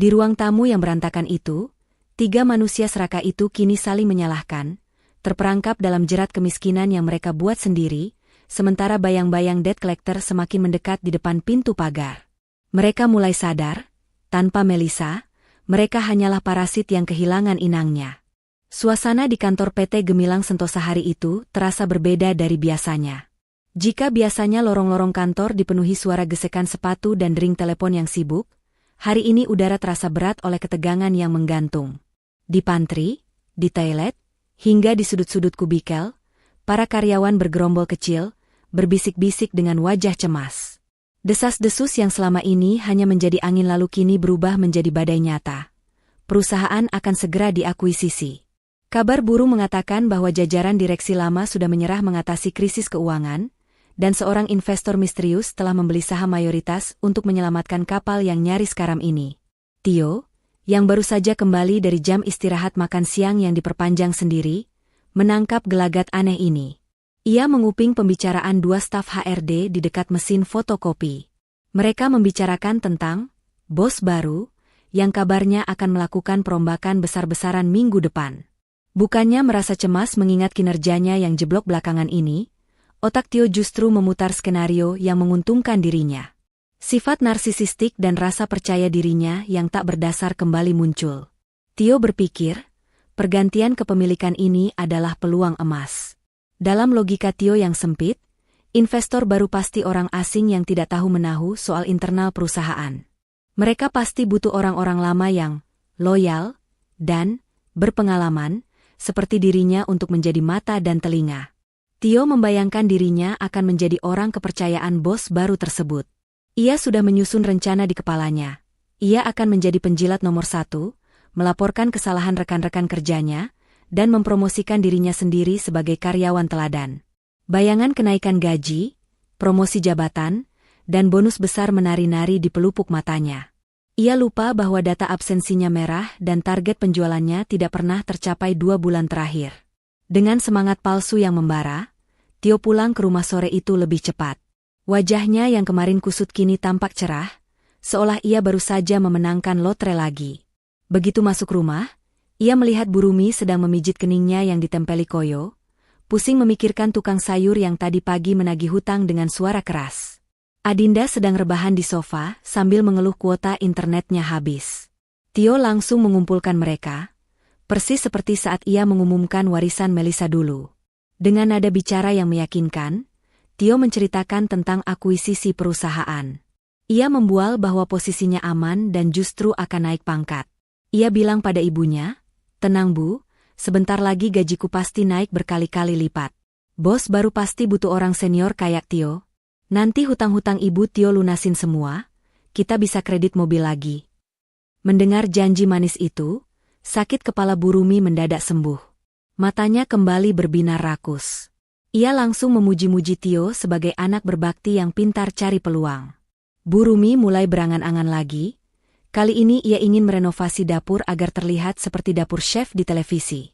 Di ruang tamu yang berantakan itu, 3 manusia serakah itu kini saling menyalahkan, terperangkap dalam jerat kemiskinan yang mereka buat sendiri, sementara bayang-bayang debt collector semakin mendekat di depan pintu pagar. Mereka mulai sadar, tanpa Melissa, mereka hanyalah parasit yang kehilangan inangnya. Suasana di kantor PT Gemilang Sentosa hari itu terasa berbeda dari biasanya. Jika biasanya lorong-lorong kantor dipenuhi suara gesekan sepatu dan dering telepon yang sibuk, hari ini udara terasa berat oleh ketegangan yang menggantung. Di pantry, di toilet, hingga di sudut-sudut kubikel, para karyawan bergerombol kecil, berbisik-bisik dengan wajah cemas. Desas-desus yang selama ini hanya menjadi angin lalu kini berubah menjadi badai nyata. Perusahaan akan segera diakuisisi. Kabar burung mengatakan bahwa jajaran direksi lama sudah menyerah mengatasi krisis keuangan, dan seorang investor misterius telah membeli saham mayoritas untuk menyelamatkan kapal yang nyaris karam ini. Tio, yang baru saja kembali dari jam istirahat makan siang yang diperpanjang sendiri, menangkap gelagat aneh ini. Ia menguping pembicaraan 2 staf HRD di dekat mesin fotokopi. Mereka membicarakan tentang bos baru, yang kabarnya akan melakukan perombakan besar-besaran minggu depan. Bukannya merasa cemas mengingat kinerjanya yang jeblok belakangan ini, otak Tio justru memutar skenario yang menguntungkan dirinya. Sifat narsisistik dan rasa percaya dirinya yang tak berdasar kembali muncul. Tio berpikir, pergantian kepemilikan ini adalah peluang emas. Dalam logika Tio yang sempit, investor baru pasti orang asing yang tidak tahu menahu soal internal perusahaan. Mereka pasti butuh orang-orang lama yang loyal dan berpengalaman, seperti dirinya untuk menjadi mata dan telinga. Tio membayangkan dirinya akan menjadi orang kepercayaan bos baru tersebut. Ia sudah menyusun rencana di kepalanya. Ia akan menjadi penjilat nomor 1, melaporkan kesalahan rekan-rekan kerjanya, dan mempromosikan dirinya sendiri sebagai karyawan teladan. Bayangan kenaikan gaji, promosi jabatan, dan bonus besar menari-nari di pelupuk matanya. Ia lupa bahwa data absensinya merah dan target penjualannya tidak pernah tercapai 2 bulan terakhir. Dengan semangat palsu yang membara, Tio pulang ke rumah sore itu lebih cepat. Wajahnya yang kemarin kusut kini tampak cerah, seolah ia baru saja memenangkan lotre lagi. Begitu masuk rumah, ia melihat Bu Rumi sedang memijit keningnya yang ditempeli koyo, pusing memikirkan tukang sayur yang tadi pagi menagih hutang dengan suara keras. Adinda sedang rebahan di sofa sambil mengeluh kuota internetnya habis. Tio langsung mengumpulkan mereka, persis seperti saat ia mengumumkan warisan Melissa dulu. Dengan nada bicara yang meyakinkan, Tio menceritakan tentang akuisisi perusahaan. Ia membual bahwa posisinya aman dan justru akan naik pangkat. Ia bilang pada ibunya, "Tenang Bu, sebentar lagi gajiku pasti naik berkali-kali lipat. Bos baru pasti butuh orang senior kayak Tio. Nanti hutang-hutang ibu Tio lunasin semua, kita bisa kredit mobil lagi." Mendengar janji manis itu, sakit kepala Bu Rumi mendadak sembuh. Matanya kembali berbinar rakus. Ia langsung memuji-muji Tio sebagai anak berbakti yang pintar cari peluang. Bu Rumi mulai berangan-angan lagi. Kali ini ia ingin merenovasi dapur agar terlihat seperti dapur chef di televisi.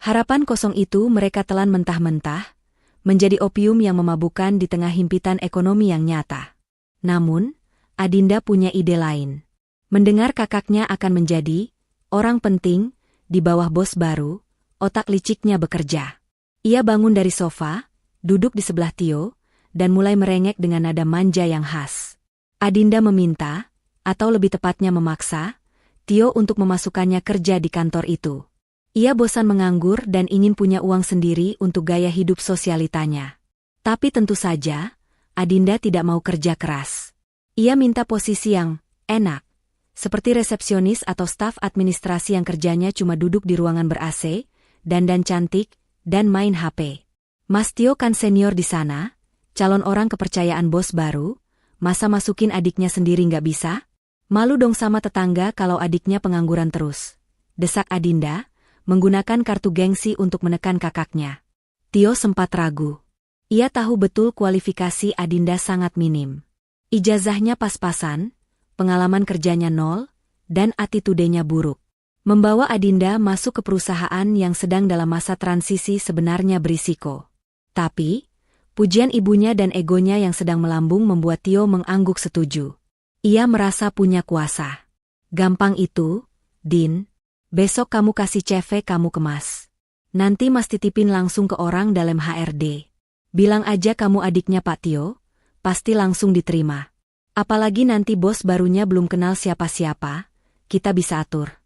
Harapan kosong itu mereka telan mentah-mentah, menjadi opium yang memabukkan di tengah himpitan ekonomi yang nyata. Namun, Adinda punya ide lain. Mendengar kakaknya akan menjadi orang penting di bawah bos baru, otak liciknya bekerja. Ia bangun dari sofa, duduk di sebelah Tio, dan mulai merengek dengan nada manja yang khas. Adinda meminta, atau lebih tepatnya memaksa, Tio untuk memasukkannya kerja di kantor itu. Ia bosan menganggur dan ingin punya uang sendiri untuk gaya hidup sosialitanya. Tapi tentu saja, Adinda tidak mau kerja keras. Ia minta posisi yang enak, seperti resepsionis atau staf administrasi yang kerjanya cuma duduk di ruangan ber-AC, dandan cantik, dan main HP. Mas Tio kan senior di sana, calon orang kepercayaan bos baru, masa masukin adiknya sendiri nggak bisa? Malu dong sama tetangga kalau adiknya pengangguran terus. Desak Adinda, menggunakan kartu gengsi untuk menekan kakaknya. Tio sempat ragu. Ia tahu betul kualifikasi Adinda sangat minim. Ijazahnya pas-pasan, pengalaman kerjanya nol, dan atitudenya buruk. Membawa Adinda masuk ke perusahaan yang sedang dalam masa transisi sebenarnya berisiko. Tapi, pujian ibunya dan egonya yang sedang melambung membuat Tio mengangguk setuju. Ia merasa punya kuasa. Gampang itu, Din. Besok kamu kasih CV kamu ke Mas. Nanti Mas titipin langsung ke orang dalam HRD. Bilang aja kamu adiknya Pak Tio, pasti langsung diterima. Apalagi nanti bos barunya belum kenal siapa-siapa, kita bisa atur.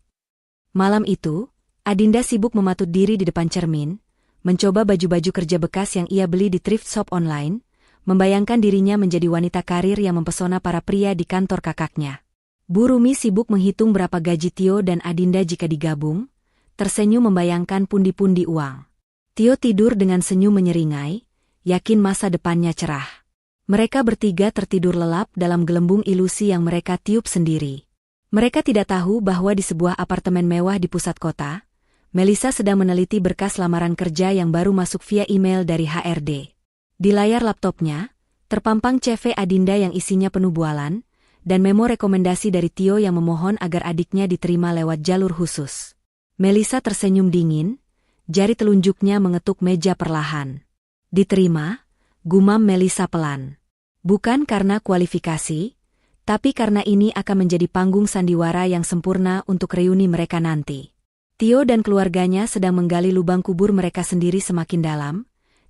Malam itu, Adinda sibuk mematut diri di depan cermin, mencoba baju-baju kerja bekas yang ia beli di thrift shop online, membayangkan dirinya menjadi wanita karir yang mempesona para pria di kantor kakaknya. Bu Rumi sibuk menghitung berapa gaji Tio dan Adinda jika digabung, tersenyum membayangkan pundi-pundi uang. Tio tidur dengan senyum menyeringai, yakin masa depannya cerah. Mereka bertiga tertidur lelap dalam gelembung ilusi yang mereka tiup sendiri. Mereka tidak tahu bahwa di sebuah apartemen mewah di pusat kota, Melissa sedang meneliti berkas lamaran kerja yang baru masuk via email dari HRD. Di layar laptopnya, terpampang CV Adinda yang isinya penuh bualan, dan memo rekomendasi dari Tio yang memohon agar adiknya diterima lewat jalur khusus. Melissa tersenyum dingin, jari telunjuknya mengetuk meja perlahan. Diterima, gumam Melissa pelan. Bukan karena kualifikasi, tapi karena ini akan menjadi panggung sandiwara yang sempurna untuk reuni mereka nanti. Tio dan keluarganya sedang menggali lubang kubur mereka sendiri semakin dalam,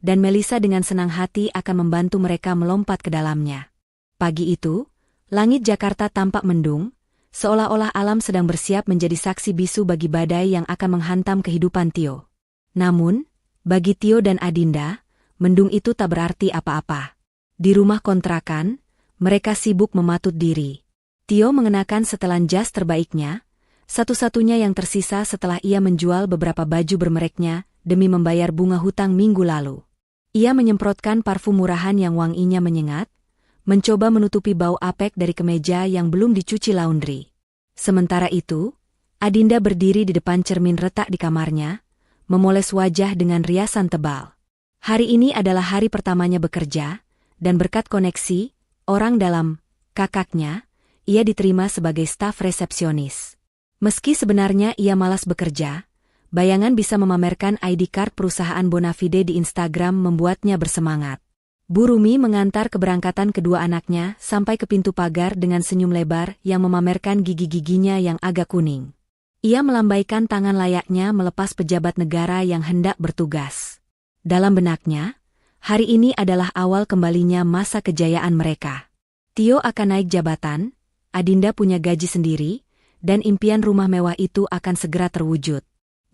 dan Melissa dengan senang hati akan membantu mereka melompat ke dalamnya. Pagi itu, langit Jakarta tampak mendung, seolah-olah alam sedang bersiap menjadi saksi bisu bagi badai yang akan menghantam kehidupan Tio. Namun, bagi Tio dan Adinda, mendung itu tak berarti apa-apa. Di rumah kontrakan, mereka sibuk mematut diri. Tio mengenakan setelan jas terbaiknya, satu-satunya yang tersisa setelah ia menjual beberapa baju bermereknya demi membayar bunga hutang minggu lalu. Ia menyemprotkan parfum murahan yang wanginya menyengat, mencoba menutupi bau apek dari kemeja yang belum dicuci laundry. Sementara itu, Adinda berdiri di depan cermin retak di kamarnya, memoles wajah dengan riasan tebal. Hari ini adalah hari pertamanya bekerja, dan berkat koneksi, orang dalam, kakaknya, ia diterima sebagai staf resepsionis. Meski sebenarnya ia malas bekerja, bayangan bisa memamerkan ID card perusahaan Bonafide di Instagram membuatnya bersemangat. Bu Rumi mengantar keberangkatan kedua anaknya sampai ke pintu pagar dengan senyum lebar yang memamerkan gigi-giginya yang agak kuning. Ia melambaikan tangan layaknya melepas pejabat negara yang hendak bertugas. Dalam benaknya, hari ini adalah awal kembalinya masa kejayaan mereka. Tio akan naik jabatan, Adinda punya gaji sendiri, dan impian rumah mewah itu akan segera terwujud.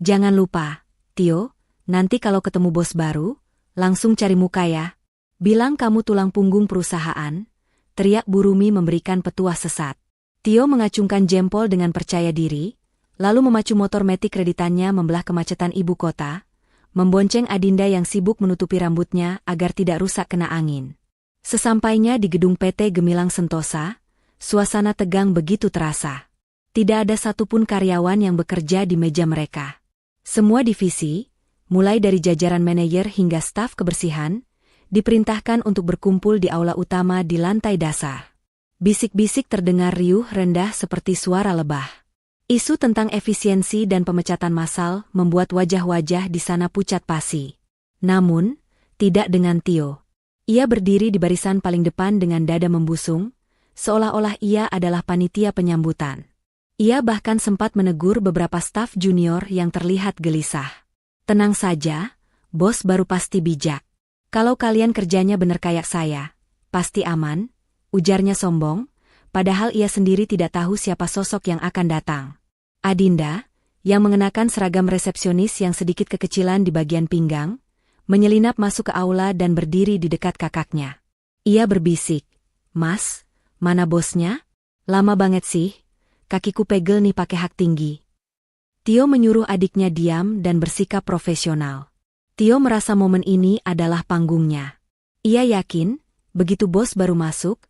Jangan lupa, Tio, nanti kalau ketemu bos baru, langsung cari muka ya. Bilang kamu tulang punggung perusahaan, teriak Bu Rumi memberikan petuah sesat. Tio mengacungkan jempol dengan percaya diri, lalu memacu motor metik kreditannya membelah kemacetan ibu kota, membonceng Adinda yang sibuk menutupi rambutnya agar tidak rusak kena angin. Sesampainya di gedung PT Gemilang Sentosa, suasana tegang begitu terasa. Tidak ada satupun karyawan yang bekerja di meja mereka. Semua divisi, mulai dari jajaran manajer hingga staf kebersihan, diperintahkan untuk berkumpul di aula utama di lantai dasar. Bisik-bisik terdengar riuh rendah seperti suara lebah. Isu tentang efisiensi dan pemecatan massal membuat wajah-wajah di sana pucat pasi. Namun, tidak dengan Tio. Ia berdiri di barisan paling depan dengan dada membusung, seolah-olah ia adalah panitia penyambutan. Ia bahkan sempat menegur beberapa staf junior yang terlihat gelisah. Tenang saja, bos baru pasti bijak. Kalau kalian kerjanya bener kayak saya, pasti aman, ujarnya sombong, padahal ia sendiri tidak tahu siapa sosok yang akan datang. Adinda, yang mengenakan seragam resepsionis yang sedikit kekecilan di bagian pinggang, menyelinap masuk ke aula dan berdiri di dekat kakaknya. Ia berbisik, "Mas, mana bosnya? Lama banget sih. Kakiku pegel nih pakai hak tinggi." Tio menyuruh adiknya diam dan bersikap profesional. Tio merasa momen ini adalah panggungnya. Ia yakin, begitu bos baru masuk,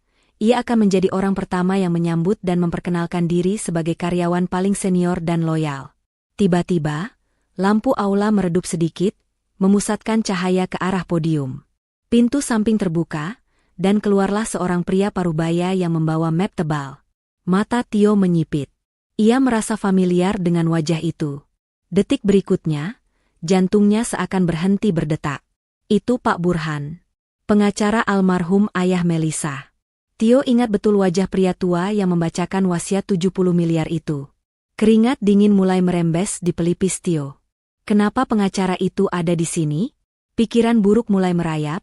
Ia akan menjadi orang pertama yang menyambut dan memperkenalkan diri sebagai karyawan paling senior dan loyal. Tiba-tiba, lampu aula meredup sedikit, memusatkan cahaya ke arah podium. Pintu samping terbuka, dan keluarlah seorang pria parubaya yang membawa map tebal. Mata Tio menyipit. Ia merasa familiar dengan wajah itu. Detik berikutnya, jantungnya seakan berhenti berdetak. Itu Pak Burhan, pengacara almarhum ayah Melisa. Tio ingat betul wajah pria tua yang membacakan wasiat 70 miliar itu. Keringat dingin mulai merembes di pelipis Tio. Kenapa pengacara itu ada di sini? Pikiran buruk mulai merayap,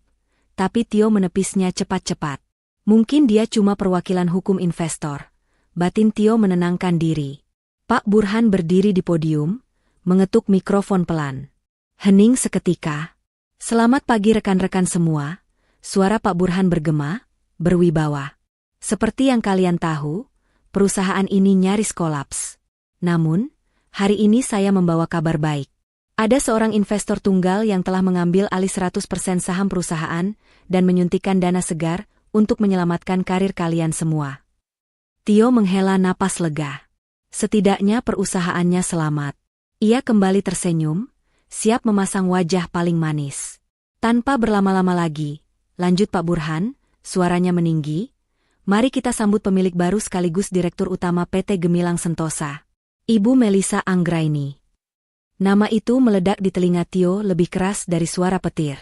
tapi Tio menepisnya cepat-cepat. Mungkin dia cuma perwakilan hukum investor. Batin Tio menenangkan diri. Pak Burhan berdiri di podium, mengetuk mikrofon pelan. Hening seketika. Selamat pagi rekan-rekan semua, suara Pak Burhan bergema, berwibawa. Seperti yang kalian tahu, perusahaan ini nyaris kolaps. Namun, hari ini saya membawa kabar baik. Ada seorang investor tunggal yang telah mengambil alih 100% saham perusahaan dan menyuntikkan dana segar untuk menyelamatkan karir kalian semua. Tio menghela napas lega. Setidaknya perusahaannya selamat. Ia kembali tersenyum, siap memasang wajah paling manis. Tanpa berlama-lama lagi, lanjut Pak Burhan, suaranya meninggi. Mari kita sambut pemilik baru sekaligus Direktur Utama PT Gemilang Sentosa, Ibu Melisa Anggraini. Nama itu meledak di telinga Tio lebih keras dari suara petir.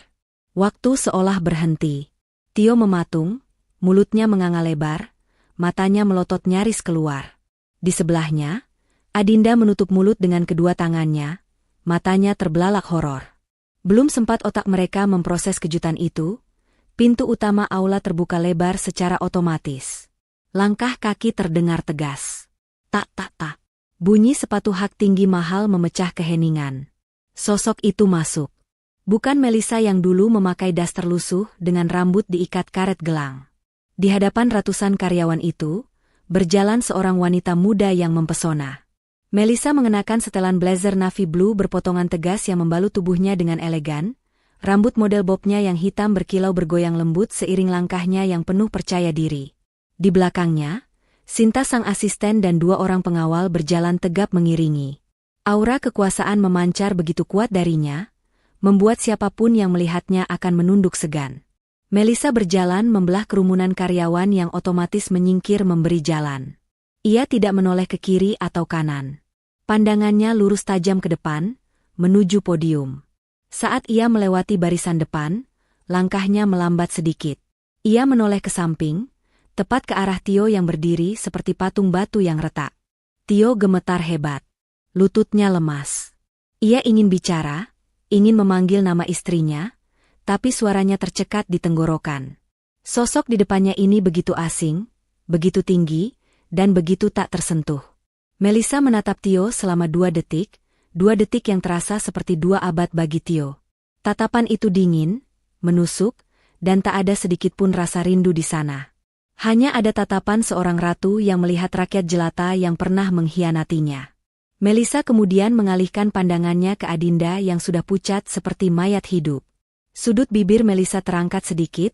Waktu seolah berhenti. Tio mematung, mulutnya menganga lebar, matanya melotot nyaris keluar. Di sebelahnya, Adinda menutup mulut dengan kedua tangannya, matanya terbelalak horor. Belum sempat otak mereka memproses kejutan itu, pintu utama aula terbuka lebar secara otomatis. Langkah kaki terdengar tegas. Tak tak tak. Bunyi sepatu hak tinggi mahal memecah keheningan. Sosok itu masuk. Bukan Melisa yang dulu memakai daster lusuh dengan rambut diikat karet gelang. Di hadapan ratusan karyawan itu, berjalan seorang wanita muda yang mempesona. Melisa mengenakan setelan blazer navy blue berpotongan tegas yang membalut tubuhnya dengan elegan. Rambut model bobnya yang hitam berkilau bergoyang lembut seiring langkahnya yang penuh percaya diri. Di belakangnya, Sinta sang asisten dan dua orang pengawal berjalan tegap mengiringi. Aura kekuasaan memancar begitu kuat darinya, membuat siapapun yang melihatnya akan menunduk segan. Melisa berjalan membelah kerumunan karyawan yang otomatis menyingkir memberi jalan. Ia tidak menoleh ke kiri atau kanan. Pandangannya lurus tajam ke depan, menuju podium. Saat ia melewati barisan depan, langkahnya melambat sedikit. Ia menoleh ke samping, tepat ke arah Tio yang berdiri seperti patung batu yang retak. Tio gemetar hebat. Lututnya lemas. Ia ingin bicara, ingin memanggil nama istrinya, tapi suaranya tercekat di tenggorokan. Sosok di depannya ini begitu asing, begitu tinggi, dan begitu tak tersentuh. Melisa menatap Tio selama 2 detik, 2 detik yang terasa seperti 2 abad bagi Tio. Tatapan itu dingin, menusuk, dan tak ada sedikit pun rasa rindu di sana. Hanya ada tatapan seorang ratu yang melihat rakyat jelata yang pernah mengkhianatinya. Melisa kemudian mengalihkan pandangannya ke Adinda yang sudah pucat seperti mayat hidup. Sudut bibir Melisa terangkat sedikit,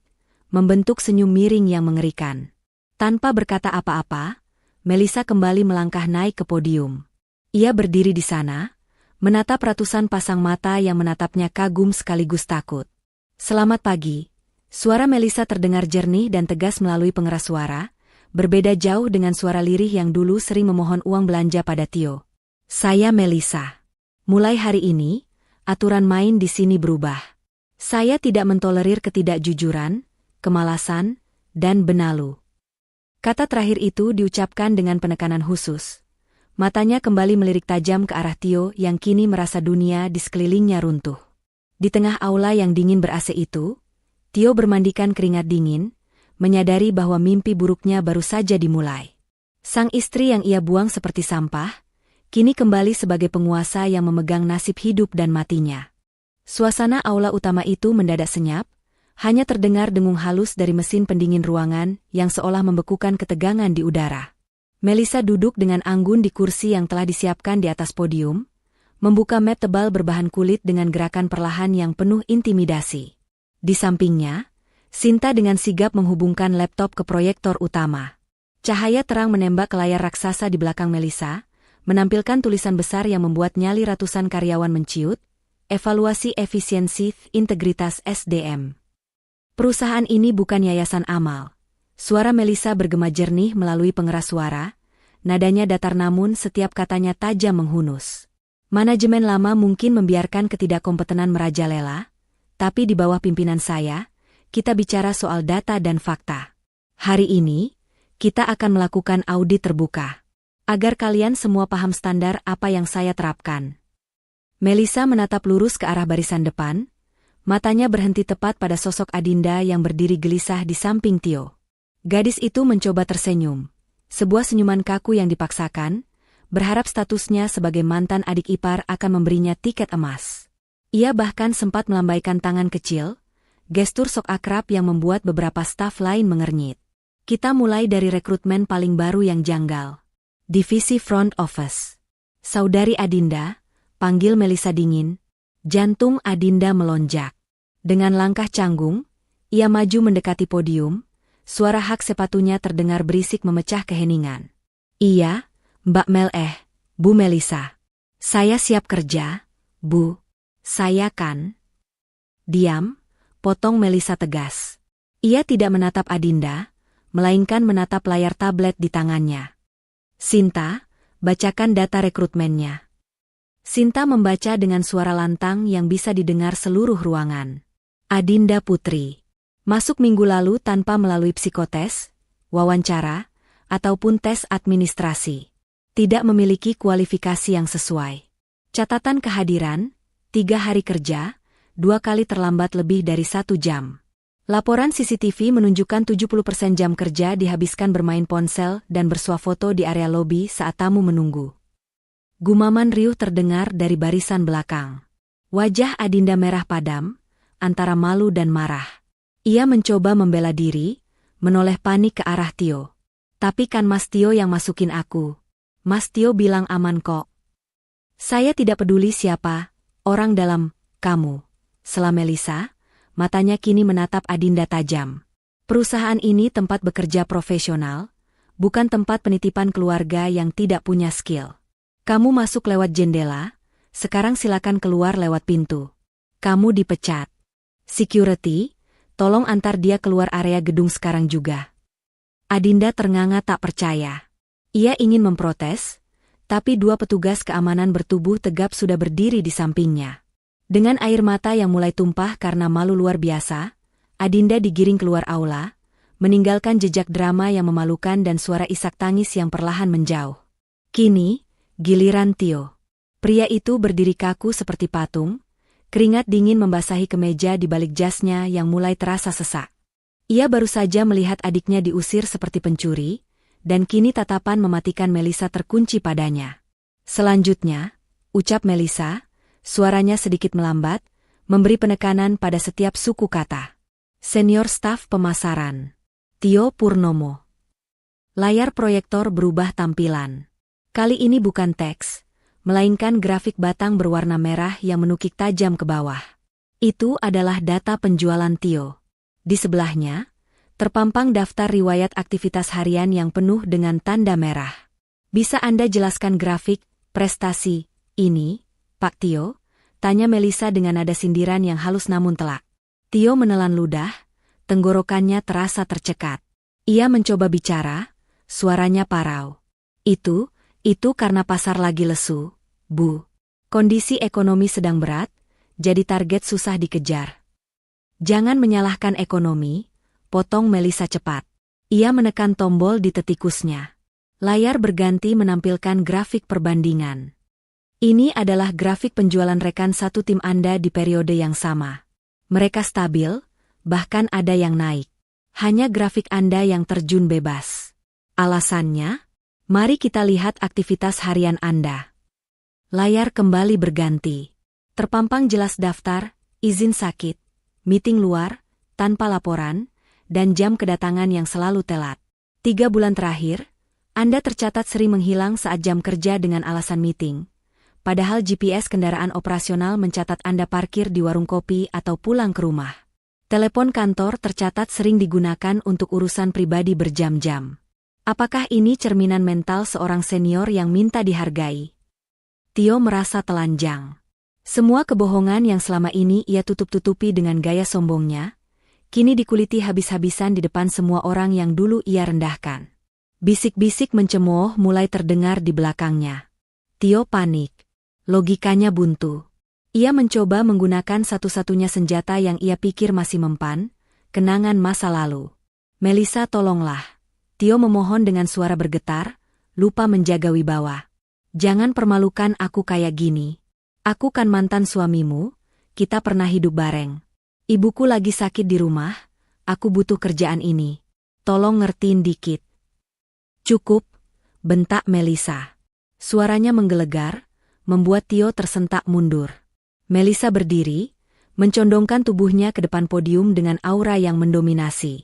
membentuk senyum miring yang mengerikan. Tanpa berkata apa-apa, Melisa kembali melangkah naik ke podium. Ia berdiri di sana, menatap ratusan pasang mata yang menatapnya kagum sekaligus takut. Selamat pagi. Suara Melisa terdengar jernih dan tegas melalui pengeras suara, berbeda jauh dengan suara lirih yang dulu sering memohon uang belanja pada Tio. Saya Melisa. Mulai hari ini, aturan main di sini berubah. Saya tidak mentolerir ketidakjujuran, kemalasan, dan benalu. Kata terakhir itu diucapkan dengan penekanan khusus. Matanya kembali melirik tajam ke arah Tio yang kini merasa dunia di sekelilingnya runtuh. Di tengah aula yang dingin ber-AC itu, Tio bermandikan keringat dingin, menyadari bahwa mimpi buruknya baru saja dimulai. Sang istri yang ia buang seperti sampah, kini kembali sebagai penguasa yang memegang nasib hidup dan matinya. Suasana aula utama itu mendadak senyap, hanya terdengar dengung halus dari mesin pendingin ruangan yang seolah membekukan ketegangan di udara. Melisa duduk dengan anggun di kursi yang telah disiapkan di atas podium, membuka map tebal berbahan kulit dengan gerakan perlahan yang penuh intimidasi. Di sampingnya, Sinta dengan sigap menghubungkan laptop ke proyektor utama. Cahaya terang menembak ke layar raksasa di belakang Melissa, menampilkan tulisan besar yang membuat nyali ratusan karyawan menciut, evaluasi efisiensi integritas SDM. Perusahaan ini bukan yayasan amal. Suara Melissa bergema jernih melalui pengeras suara, nadanya datar namun setiap katanya tajam menghunus. Manajemen lama mungkin membiarkan ketidakkompetenan merajalela, tapi di bawah pimpinan saya, kita bicara soal data dan fakta. Hari ini, kita akan melakukan audit terbuka. Agar kalian semua paham standar apa yang saya terapkan. Melissa menatap lurus ke arah barisan depan, matanya berhenti tepat pada sosok Adinda yang berdiri gelisah di samping Tio. Gadis itu mencoba tersenyum, sebuah senyuman kaku yang dipaksakan, berharap statusnya sebagai mantan adik ipar akan memberinya tiket emas. Ia bahkan sempat melambaikan tangan kecil, gestur sok akrab yang membuat beberapa staf lain mengernyit. Kita mulai dari rekrutmen paling baru yang janggal. Divisi Front Office. Saudari Adinda, panggil Melissa dingin. Jantung Adinda melonjak. Dengan langkah canggung, ia maju mendekati podium, suara hak sepatunya terdengar berisik memecah keheningan. Iya, Mbak Bu Melissa. Saya siap kerja, Bu. Saya kan. Diam. Potong Melissa tegas. Ia tidak menatap Adinda, melainkan menatap layar tablet di tangannya. Sinta, bacakan data rekrutmennya. Sinta membaca dengan suara lantang yang bisa didengar seluruh ruangan. Adinda Putri. Masuk minggu lalu tanpa melalui psikotes, wawancara, ataupun tes administrasi. Tidak memiliki kualifikasi yang sesuai. Catatan kehadiran, 3 hari kerja, 2 kali terlambat lebih dari 1 jam. Laporan CCTV menunjukkan 70% jam kerja dihabiskan bermain ponsel dan bersuah foto di area lobi saat tamu menunggu. Gumaman riuh terdengar dari barisan belakang. Wajah Adinda merah padam, antara malu dan marah. Ia mencoba membela diri, menoleh panik ke arah Tio. Tapi kan Mas Tio yang masukin aku. Mas Tio bilang aman kok. Saya tidak peduli siapa, orang dalam, kamu. Sela Melissa, matanya kini menatap Adinda tajam. Perusahaan ini tempat bekerja profesional, bukan tempat penitipan keluarga yang tidak punya skill. Kamu masuk lewat jendela, sekarang silakan keluar lewat pintu. Kamu dipecat. Security, tolong antar dia keluar area gedung sekarang juga. Adinda ternganga tak percaya. Ia ingin memprotes, tapi 2 petugas keamanan bertubuh tegap sudah berdiri di sampingnya. Dengan air mata yang mulai tumpah karena malu luar biasa, Adinda digiring keluar aula, meninggalkan jejak drama yang memalukan dan suara isak tangis yang perlahan menjauh. Kini, giliran Tio. Pria itu berdiri kaku seperti patung, keringat dingin membasahi kemeja di balik jasnya yang mulai terasa sesak. Ia baru saja melihat adiknya diusir seperti pencuri, dan kini tatapan mematikan Melissa terkunci padanya. Selanjutnya, ucap Melissa, suaranya sedikit melambat, memberi penekanan pada setiap suku kata. Senior staf pemasaran. Tio Purnomo. Layar proyektor berubah tampilan. Kali ini bukan teks, melainkan grafik batang berwarna merah yang menukik tajam ke bawah. Itu adalah data penjualan Tio. Di sebelahnya, terpampang daftar riwayat aktivitas harian yang penuh dengan tanda merah. Bisa Anda jelaskan grafik, prestasi, ini, Pak Tio? Tanya Melissa dengan nada sindiran yang halus namun telak. Tio menelan ludah, tenggorokannya terasa tercekat. Ia mencoba bicara, suaranya parau. Itu karena pasar lagi lesu, Bu. Kondisi ekonomi sedang berat, jadi target susah dikejar. Jangan menyalahkan ekonomi, potong Melissa cepat. Ia menekan tombol di tetikusnya. Layar berganti menampilkan grafik perbandingan. Ini adalah grafik penjualan rekan satu tim Anda di periode yang sama. Mereka stabil, bahkan ada yang naik. Hanya grafik Anda yang terjun bebas. Alasannya? Mari kita lihat aktivitas harian Anda. Layar kembali berganti. Terpampang jelas daftar, izin sakit, meeting luar, tanpa laporan, dan jam kedatangan yang selalu telat. 3 bulan terakhir, Anda tercatat sering menghilang saat jam kerja dengan alasan meeting. Padahal GPS kendaraan operasional mencatat Anda parkir di warung kopi atau pulang ke rumah. Telepon kantor tercatat sering digunakan untuk urusan pribadi berjam-jam. Apakah ini cerminan mental seorang senior yang minta dihargai? Tio merasa telanjang. Semua kebohongan yang selama ini ia tutup-tutupi dengan gaya sombongnya, kini dikuliti habis-habisan di depan semua orang yang dulu ia rendahkan. Bisik-bisik mencemooh mulai terdengar di belakangnya. Tio panik. Logikanya buntu. Ia mencoba menggunakan satu-satunya senjata yang ia pikir masih mempan, kenangan masa lalu. "Melisa, tolonglah." Tio memohon dengan suara bergetar, lupa menjaga wibawa. "Jangan permalukan aku kayak gini. Aku kan mantan suamimu, kita pernah hidup bareng. Ibuku lagi sakit di rumah, aku butuh kerjaan ini. Tolong ngertiin dikit." "Cukup," bentak Melisa. Suaranya menggelegar, membuat Tio tersentak mundur. Melisa berdiri, mencondongkan tubuhnya ke depan podium dengan aura yang mendominasi.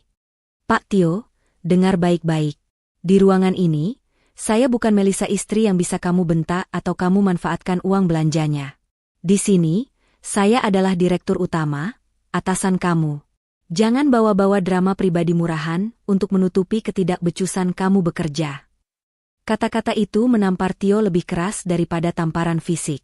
"Pak Tio, dengar baik-baik. Di ruangan ini, saya bukan Melisa istri yang bisa kamu bentak atau kamu manfaatkan uang belanjanya. Di sini, saya adalah direktur utama, atasan kamu. Jangan bawa-bawa drama pribadi murahan untuk menutupi ketidakbecusan kamu bekerja." Kata-kata itu menampar Tio lebih keras daripada tamparan fisik.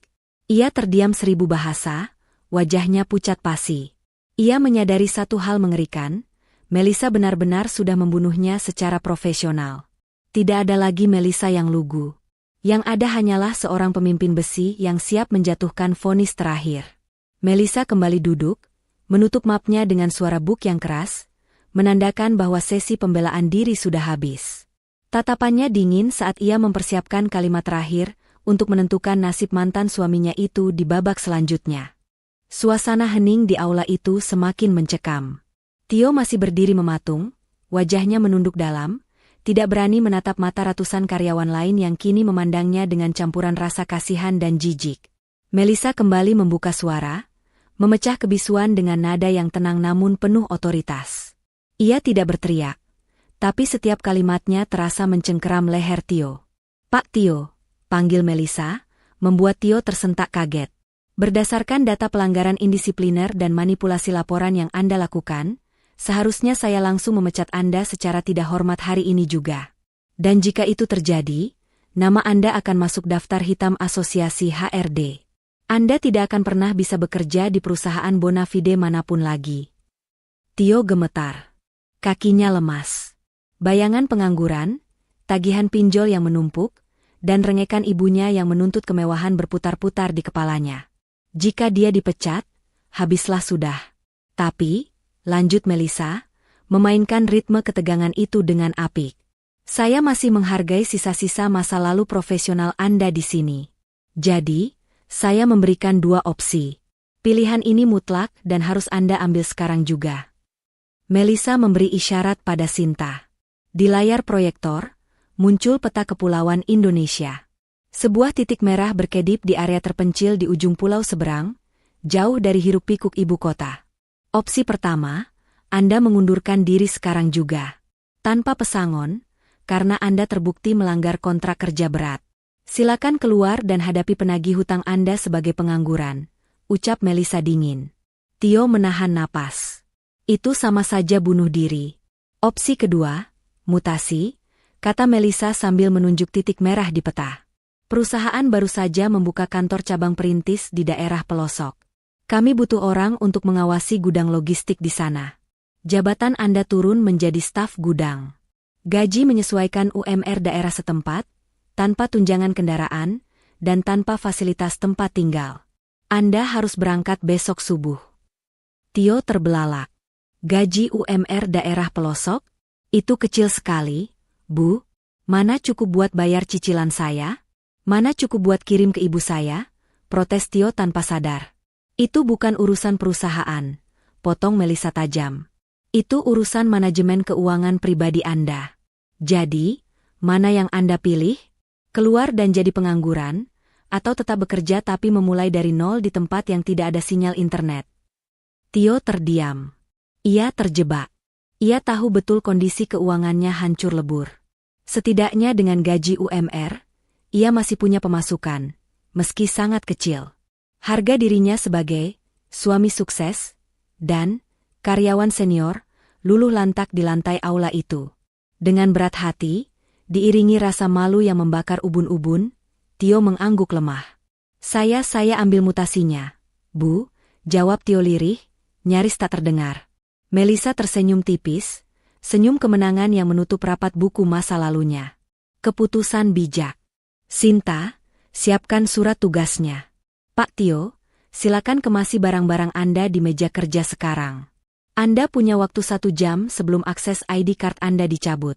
Ia terdiam 1000 bahasa, wajahnya pucat pasi. Ia menyadari satu hal mengerikan, Melisa benar-benar sudah membunuhnya secara profesional. Tidak ada lagi Melisa yang lugu. Yang ada hanyalah seorang pemimpin besi yang siap menjatuhkan vonis terakhir. Melisa kembali duduk, menutup mapnya dengan suara buk yang keras, menandakan bahwa sesi pembelaan diri sudah habis. Tatapannya dingin saat ia mempersiapkan kalimat terakhir untuk menentukan nasib mantan suaminya itu di babak selanjutnya. Suasana hening di aula itu semakin mencekam. Tio masih berdiri mematung, wajahnya menunduk dalam, tidak berani menatap mata ratusan karyawan lain yang kini memandangnya dengan campuran rasa kasihan dan jijik. Melisa kembali membuka suara, memecah kebisuan dengan nada yang tenang namun penuh otoritas. Ia tidak berteriak, tapi setiap kalimatnya terasa mencengkeram leher Tio. "Pak Tio," panggil Melisa, membuat Tio tersentak kaget. "Berdasarkan data pelanggaran indisipliner dan manipulasi laporan yang Anda lakukan, seharusnya saya langsung memecat Anda secara tidak hormat hari ini juga. Dan jika itu terjadi, nama Anda akan masuk daftar hitam asosiasi HRD. Anda tidak akan pernah bisa bekerja di perusahaan bona fide manapun lagi." Tio gemetar. Kakinya lemas. Bayangan pengangguran, tagihan pinjol yang menumpuk, dan rengekan ibunya yang menuntut kemewahan berputar-putar di kepalanya. Jika dia dipecat, habislah sudah. "Tapi," lanjut Melisa, memainkan ritme ketegangan itu dengan apik, "saya masih menghargai sisa-sisa masa lalu profesional Anda di sini. Jadi, saya memberikan 2 opsi. Pilihan ini mutlak dan harus Anda ambil sekarang juga." Melisa memberi isyarat pada Sinta. Di layar proyektor, muncul peta kepulauan Indonesia. Sebuah titik merah berkedip di area terpencil di ujung pulau seberang, jauh dari hiruk-pikuk ibu kota. Opsi pertama, Anda mengundurkan diri sekarang juga. Tanpa pesangon, karena Anda terbukti melanggar kontrak kerja berat. "Silakan keluar dan hadapi penagih hutang Anda sebagai pengangguran," ucap Melisa dingin. Tio menahan napas. Itu sama saja bunuh diri. Opsi kedua, mutasi, kata Melisa sambil menunjuk titik merah di peta. "Perusahaan baru saja membuka kantor cabang perintis di daerah pelosok. Kami butuh orang untuk mengawasi gudang logistik di sana. Jabatan Anda turun menjadi staf gudang. Gaji menyesuaikan UMR daerah setempat, tanpa tunjangan kendaraan, dan tanpa fasilitas tempat tinggal. Anda harus berangkat besok subuh." Tio terbelalak. "Gaji UMR daerah pelosok? Itu kecil sekali, Bu. Mana cukup buat bayar cicilan saya? Mana cukup buat kirim ke ibu saya?" protes Tio tanpa sadar. "Itu bukan urusan perusahaan," potong Melisa tajam. "Itu urusan manajemen keuangan pribadi Anda. Jadi, mana yang Anda pilih? Keluar dan jadi pengangguran, atau tetap bekerja tapi memulai dari nol di tempat yang tidak ada sinyal internet?" Tio terdiam. Ia terjebak. Ia tahu betul kondisi keuangannya hancur lebur. Setidaknya dengan gaji UMR, ia masih punya pemasukan, meski sangat kecil. Harga dirinya sebagai suami sukses, dan karyawan senior, luluh lantak di lantai aula itu. Dengan berat hati, diiringi rasa malu yang membakar ubun-ubun, Tio mengangguk lemah. Saya ambil mutasinya, Bu, jawab Tio lirih, nyaris tak terdengar. Melisa tersenyum tipis, senyum kemenangan yang menutup rapat buku masa lalunya. Keputusan bijak. Sinta, siapkan surat tugasnya. Pak Tio, silakan kemasi barang-barang Anda di meja kerja sekarang. Anda punya waktu 1 jam sebelum akses ID card Anda dicabut.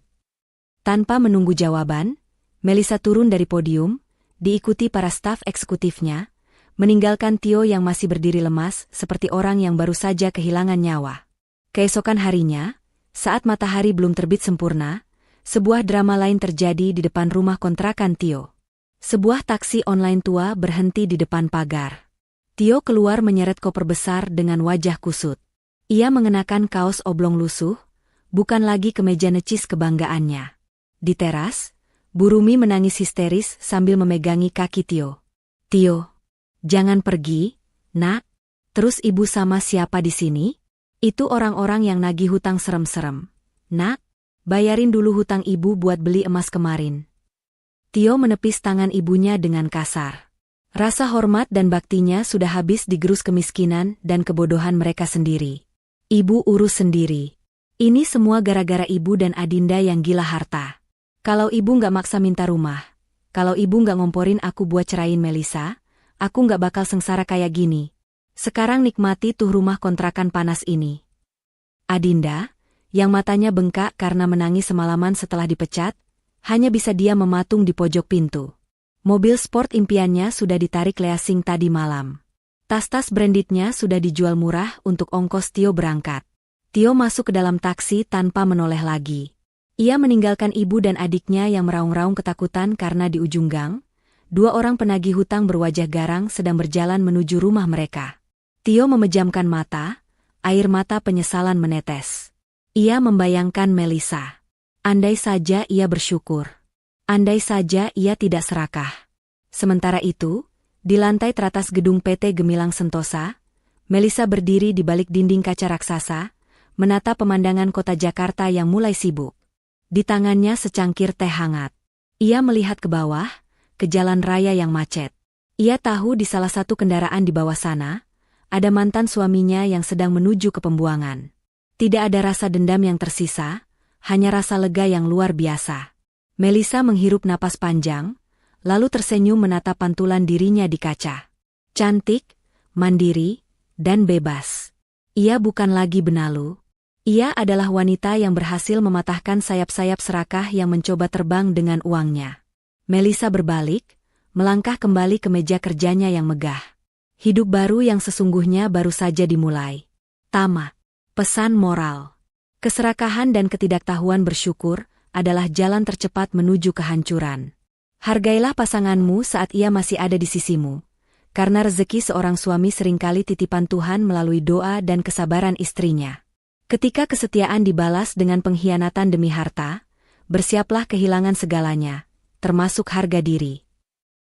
Tanpa menunggu jawaban, Melisa turun dari podium, diikuti para staf eksekutifnya, meninggalkan Tio yang masih berdiri lemas seperti orang yang baru saja kehilangan nyawa. Keesokan harinya, saat matahari belum terbit sempurna, sebuah drama lain terjadi di depan rumah kontrakan Tio. Sebuah taksi online tua berhenti di depan pagar. Tio keluar menyeret koper besar dengan wajah kusut. Ia mengenakan kaos oblong lusuh, bukan lagi kemeja necis kebanggaannya. Di teras, Bu Rumi menangis histeris sambil memegangi kaki Tio. Tio, jangan pergi, nak. Terus ibu sama siapa di sini? Itu orang-orang yang nagih hutang serem-serem. Nak, bayarin dulu hutang ibu buat beli emas kemarin. Tio menepis tangan ibunya dengan kasar. Rasa hormat dan baktinya sudah habis digerus kemiskinan dan kebodohan mereka sendiri. Ibu urus sendiri. Ini semua gara-gara ibu dan Adinda yang gila harta. Kalau ibu nggak maksa minta rumah, kalau ibu nggak ngomporin aku buat ceraiin Melisa, aku nggak bakal sengsara kayak gini. Sekarang nikmati tuh rumah kontrakan panas ini. Adinda, yang matanya bengkak karena menangis semalaman setelah dipecat, hanya bisa diam mematung di pojok pintu. Mobil sport impiannya sudah ditarik leasing tadi malam. Tas-tas brandednya sudah dijual murah untuk ongkos Tio berangkat. Tio masuk ke dalam taksi tanpa menoleh lagi. Ia meninggalkan ibu dan adiknya yang meraung-raung ketakutan karena di ujung gang, 2 orang penagih hutang berwajah garang sedang berjalan menuju rumah mereka. Tio memejamkan mata, air mata penyesalan menetes. Ia membayangkan Melisa. Andai saja ia bersyukur. Andai saja ia tidak serakah. Sementara itu, di lantai teratas gedung PT Gemilang Sentosa, Melisa berdiri di balik dinding kaca raksasa, menatap pemandangan kota Jakarta yang mulai sibuk. Di tangannya secangkir teh hangat. Ia melihat ke bawah, ke jalan raya yang macet. Ia tahu di salah satu kendaraan di bawah sana, ada mantan suaminya yang sedang menuju ke pembuangan. Tidak ada rasa dendam yang tersisa, hanya rasa lega yang luar biasa. Melisa menghirup napas panjang, lalu tersenyum menatap pantulan dirinya di kaca. Cantik, mandiri, dan bebas. Ia bukan lagi benalu. Ia adalah wanita yang berhasil mematahkan sayap-sayap serakah yang mencoba terbang dengan uangnya. Melisa berbalik, melangkah kembali ke meja kerjanya yang megah. Hidup baru yang sesungguhnya baru saja dimulai. Tamat. Pesan moral. Keserakahan dan ketidaktahuan bersyukur adalah jalan tercepat menuju kehancuran. Hargailah pasanganmu saat ia masih ada di sisimu, karena rezeki seorang suami seringkali titipan Tuhan melalui doa dan kesabaran istrinya. Ketika kesetiaan dibalas dengan pengkhianatan demi harta, bersiaplah kehilangan segalanya, termasuk harga diri.